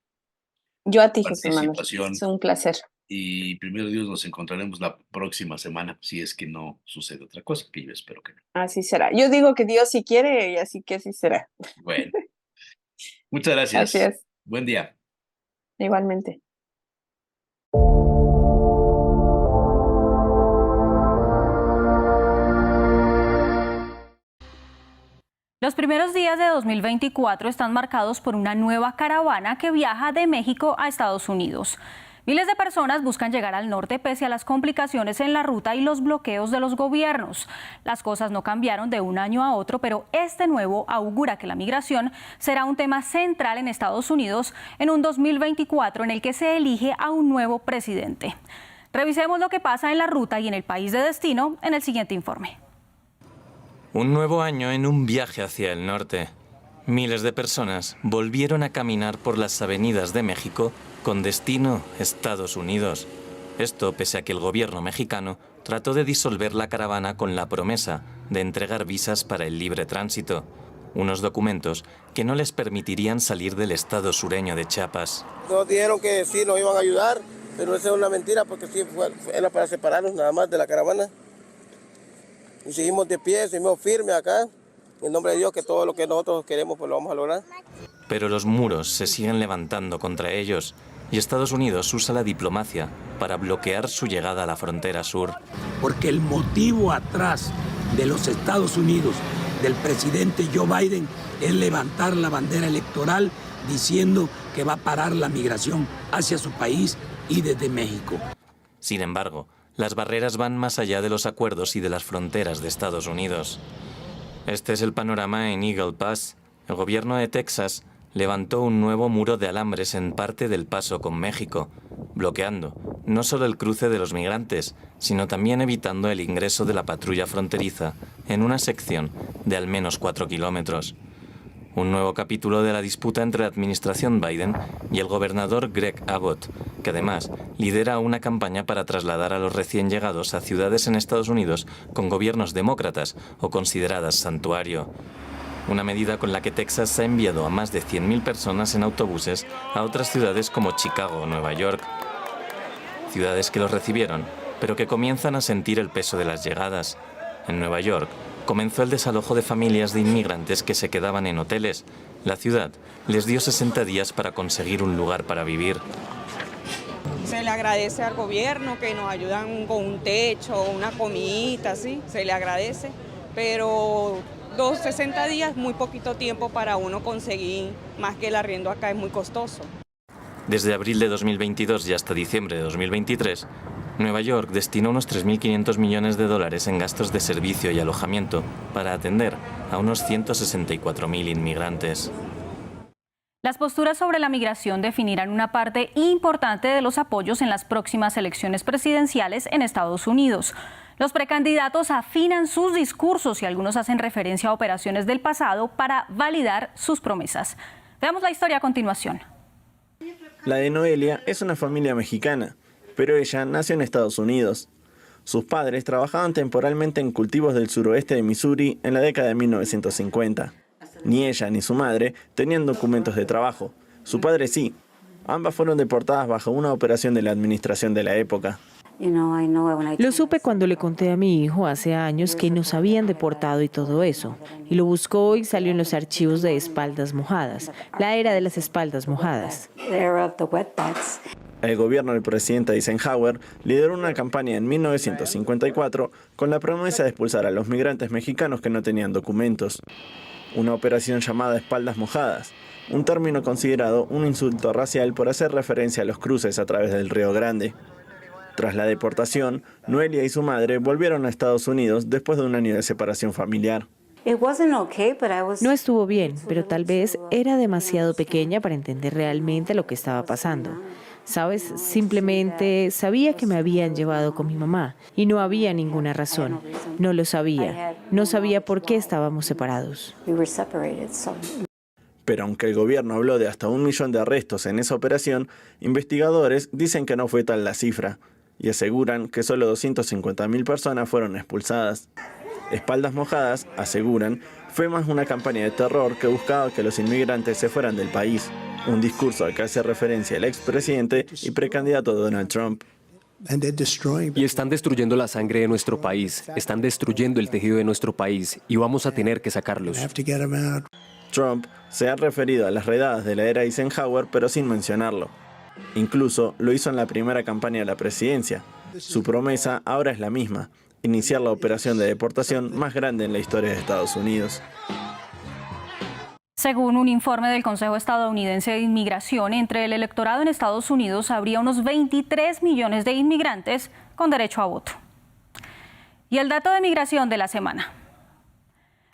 Yo a ti, Jesús Manuel. Es participación. un placer. Y primero Dios, nos encontraremos la próxima semana, si es que no sucede otra cosa, que yo espero que no. Así será. Yo digo que Dios sí quiere y así que así será. Bueno, muchas Así gracias. es, Buen día. igualmente. Los primeros días de 2024 están marcados por una nueva caravana que viaja de México a Estados Unidos. Miles de personas buscan llegar al norte pese a las complicaciones en la ruta y los bloqueos de los gobiernos. Las cosas no cambiaron de un año a otro, pero este nuevo augura que la migración será un tema central en Estados Unidos en un 2024 en el que se elige a un nuevo presidente. Revisemos lo que pasa en la ruta y en el país de destino en el siguiente informe. Un nuevo año en un viaje hacia el norte. Miles de personas volvieron a caminar por las avenidas de México con destino Estados Unidos. Esto pese a que el gobierno mexicano trató de disolver la caravana con la promesa de entregar visas para el libre tránsito, unos documentos que no les permitirían salir del estado sureño de Chiapas. Nos dijeron que sí nos iban a ayudar, pero esa es una mentira porque sí era para separarnos nada más de la caravana. Y seguimos de pie, seguimos firmes acá. En nombre de Dios, que todo lo que nosotros queremos pues lo vamos a lograr. Pero los muros se siguen levantando contra ellos y Estados Unidos usa la diplomacia para bloquear su llegada a la frontera sur. Porque el motivo atrás de los Estados Unidos, del presidente Joe Biden, es levantar la bandera electoral diciendo que va a parar la migración hacia su país y desde México. Sin embargo, las barreras van más allá de los acuerdos y de las fronteras de Estados Unidos. Este es el panorama en Eagle Pass. El gobierno de Texas levantó un nuevo muro de alambres en parte del paso con México, bloqueando no solo el cruce de los migrantes, sino también evitando el ingreso de la patrulla fronteriza en una sección de al menos 4 kilómetros. Un nuevo capítulo de la disputa entre la administración Biden y el gobernador Greg Abbott, que además lidera una campaña para trasladar a los recién llegados a ciudades en Estados Unidos con gobiernos demócratas o consideradas santuario. Una medida con la que Texas ha enviado a más de 100.000 personas en autobuses a otras ciudades como Chicago o Nueva York. Ciudades que los recibieron, pero que comienzan a sentir el peso de las llegadas. En Nueva York comenzó el desalojo de familias de inmigrantes que se quedaban en hoteles. La ciudad les dio 60 días para conseguir un lugar para vivir. Se le agradece al gobierno que nos ayudan con un techo, una comidita, ¿sí? Se le agradece, pero los 60 días, muy poquito tiempo para uno conseguir, más que el arriendo acá es muy costoso. Desde abril de 2022 y hasta diciembre de 2023, Nueva York destinó unos 3.500 millones de dólares en gastos de servicio y alojamiento para atender a unos 164.000 inmigrantes. Las posturas sobre la migración definirán una parte importante de los apoyos en las próximas elecciones presidenciales en Estados Unidos. Los precandidatos afinan sus discursos y algunos hacen referencia a operaciones del pasado para validar sus promesas. Veamos la historia a continuación. La de Noelia es una familia mexicana, pero ella nació en Estados Unidos. Sus padres trabajaban temporalmente en cultivos del suroeste de Missouri en la década de 1950. Ni ella ni su madre tenían documentos de trabajo. Su padre sí. Ambas fueron deportadas bajo una operación de la administración de la época. Lo supe cuando le conté a mi hijo hace años que nos habían deportado y todo eso. Y lo buscó y salió en los archivos de espaldas mojadas, la era de las espaldas mojadas. El gobierno del presidente Eisenhower lideró una campaña en 1954 con la promesa de expulsar a los migrantes mexicanos que no tenían documentos. Una operación llamada espaldas mojadas, un término considerado un insulto racial por hacer referencia a los cruces a través del Río Grande. Tras la deportación, Noelia y su madre volvieron a Estados Unidos después de un año de separación familiar. No estuvo bien, pero tal vez era demasiado pequeña para entender realmente lo que estaba pasando. ¿Sabes? Simplemente sabía que me habían llevado con mi mamá y no había ninguna razón. No lo sabía. No sabía por qué estábamos separados. Pero aunque el gobierno habló de hasta 1 millón de arrestos en esa operación, investigadores dicen que no fue tal la cifra y aseguran que solo 250.000 personas fueron expulsadas. Espaldas Mojadas, aseguran, fue más una campaña de terror que buscaba que los inmigrantes se fueran del país, un discurso al que hace referencia el expresidente y precandidato Donald Trump. Y están destruyendo la sangre de nuestro país, están destruyendo el tejido de nuestro país y vamos a tener que sacarlos. Trump se ha referido a las redadas de la era Eisenhower, pero sin mencionarlo. Incluso lo hizo en la primera campaña de la presidencia. Su promesa ahora es la misma: iniciar la operación de deportación más grande en la historia de Estados Unidos. Según un informe del Consejo Estadounidense de Inmigración, entre el electorado en Estados Unidos habría unos 23 millones de inmigrantes con derecho a voto. Y el dato de migración de la semana.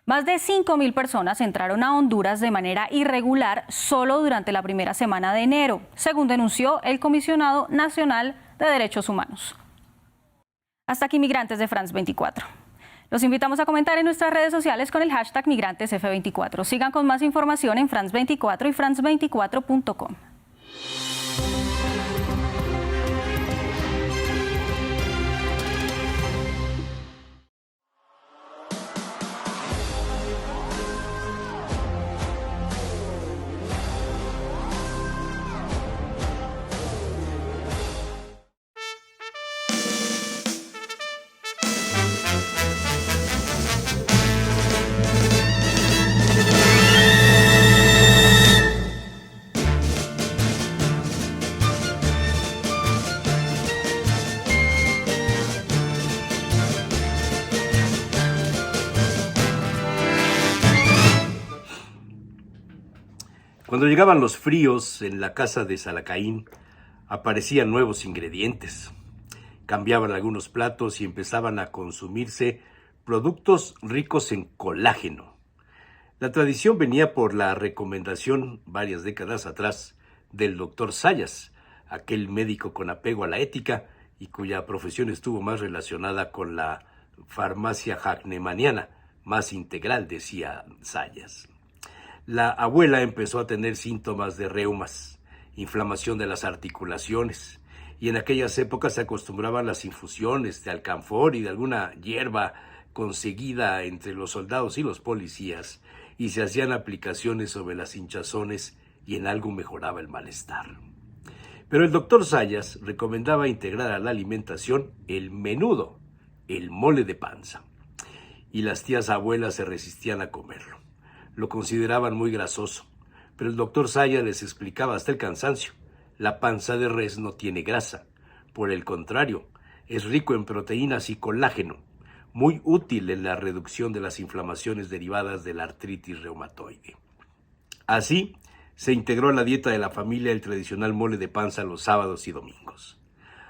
Más de 5.000 personas entraron a Honduras de manera irregular solo durante la primera semana de enero, según denunció el Comisionado Nacional de Derechos Humanos. Hasta aquí Migrantes de France 24. Los invitamos a comentar en nuestras redes sociales con el hashtag MigrantesF24. Sigan con más información en France 24 y france24.com. Cuando llegaban los fríos en la casa de Salacaín, aparecían nuevos ingredientes. Cambiaban algunos platos y empezaban a consumirse productos ricos en colágeno. La tradición venía por la recomendación, varias décadas atrás, del doctor Zayas, aquel médico con apego a la ética y cuya profesión estuvo más relacionada con la farmacia hahnemanniana, más integral, decía Zayas. La abuela empezó a tener síntomas de reumas, inflamación de las articulaciones, y en aquellas épocas se acostumbraban las infusiones de alcanfor y de alguna hierba conseguida entre los soldados y los policías, y se hacían aplicaciones sobre las hinchazones y en algo mejoraba el malestar. Pero el doctor Zayas recomendaba integrar a la alimentación el menudo, el mole de panza, y las tías abuelas se resistían a comerlo. Lo consideraban muy grasoso, pero el doctor Zayas les explicaba hasta el cansancio: la panza de res no tiene grasa, por el contrario, es rico en proteínas y colágeno, muy útil en la reducción de las inflamaciones derivadas de la artritis reumatoide. Así, se integró a la dieta de la familia el tradicional mole de panza los sábados y domingos.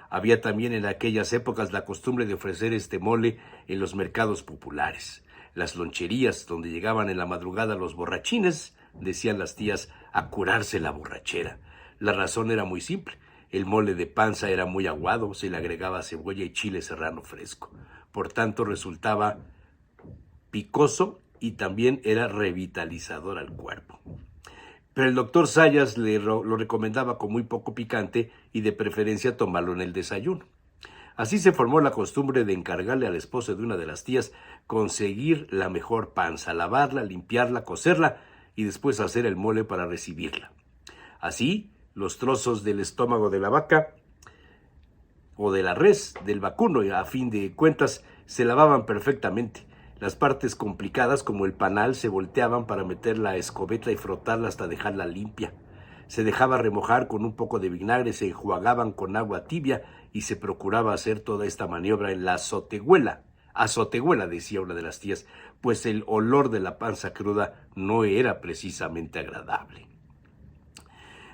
Había también en aquellas épocas la costumbre de ofrecer este mole en los mercados populares, las loncherías donde llegaban en la madrugada los borrachines, decían las tías, a curarse la borrachera. La razón era muy simple: el mole de panza era muy aguado, se le agregaba cebolla y chile serrano fresco. Por tanto, resultaba picoso y también era revitalizador al cuerpo. Pero el doctor Zayas lo recomendaba con muy poco picante y de preferencia tomarlo en el desayuno. Así se formó la costumbre de encargarle al esposo de una de las tías conseguir la mejor panza, lavarla, limpiarla, cocerla y después hacer el mole para recibirla. Así, los trozos del estómago de la vaca o de la res, del vacuno, a fin de cuentas, se lavaban perfectamente. Las partes complicadas, como el panal, se volteaban para meter la escobeta y frotarla hasta dejarla limpia. Se dejaba remojar con un poco de vinagre, se enjuagaban con agua tibia y se procuraba hacer toda esta maniobra en la azotehuela. Azotehuela, decía una de las tías, pues el olor de la panza cruda no era precisamente agradable.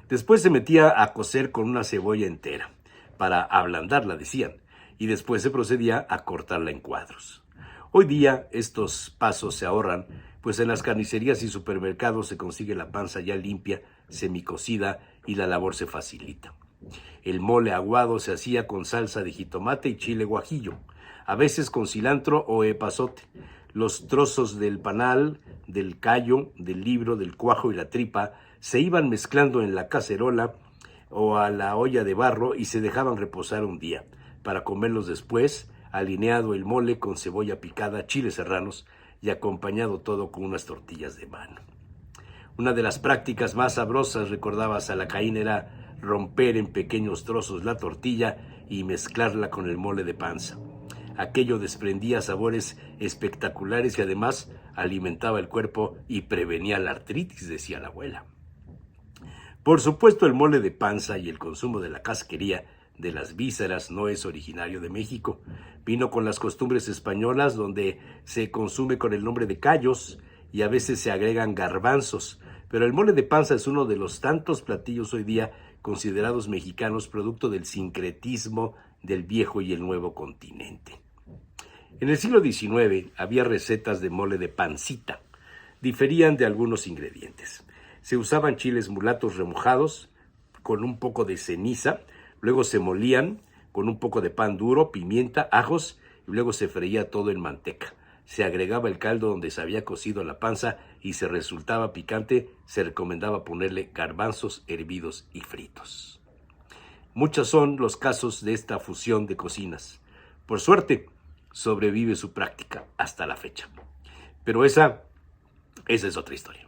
Después se metía a cocer con una cebolla entera, para ablandarla, decían, y después se procedía a cortarla en cuadros. Hoy día estos pasos se ahorran, pues en las carnicerías y supermercados se consigue la panza ya limpia, semicocida, y la labor se facilita. El mole aguado se hacía con salsa de jitomate y chile guajillo, a veces con cilantro o epazote. Los trozos del panal, del callo, del libro, del cuajo y la tripa se iban mezclando en la cacerola o a la olla de barro y se dejaban reposar un día, para comerlos después, alineado el mole con cebolla picada, chiles serranos y acompañado todo con unas tortillas de mano. Una de las prácticas más sabrosas, recordaba Salacaín, era romper en pequeños trozos la tortilla y mezclarla con el mole de panza. Aquello desprendía sabores espectaculares y además alimentaba el cuerpo y prevenía la artritis, decía la abuela. Por supuesto, el mole de panza y el consumo de la casquería, de las vísceras, no es originario de México. Vino con las costumbres españolas, donde se consume con el nombre de callos y a veces se agregan garbanzos. Pero el mole de panza es uno de los tantos platillos hoy día considerados mexicanos, producto del sincretismo del viejo y el nuevo continente. En el siglo XIX había recetas de mole de pancita. Diferían de algunos ingredientes. Se usaban chiles mulatos remojados con un poco de ceniza, luego se molían con un poco de pan duro, pimienta, ajos y luego se freía todo en manteca. Se agregaba el caldo donde se había cocido la panza y si resultaba picante, se recomendaba ponerle garbanzos hervidos y fritos. Muchos son los casos de esta fusión de cocinas. Por suerte, sobrevive su práctica hasta la fecha. Pero esa es otra historia.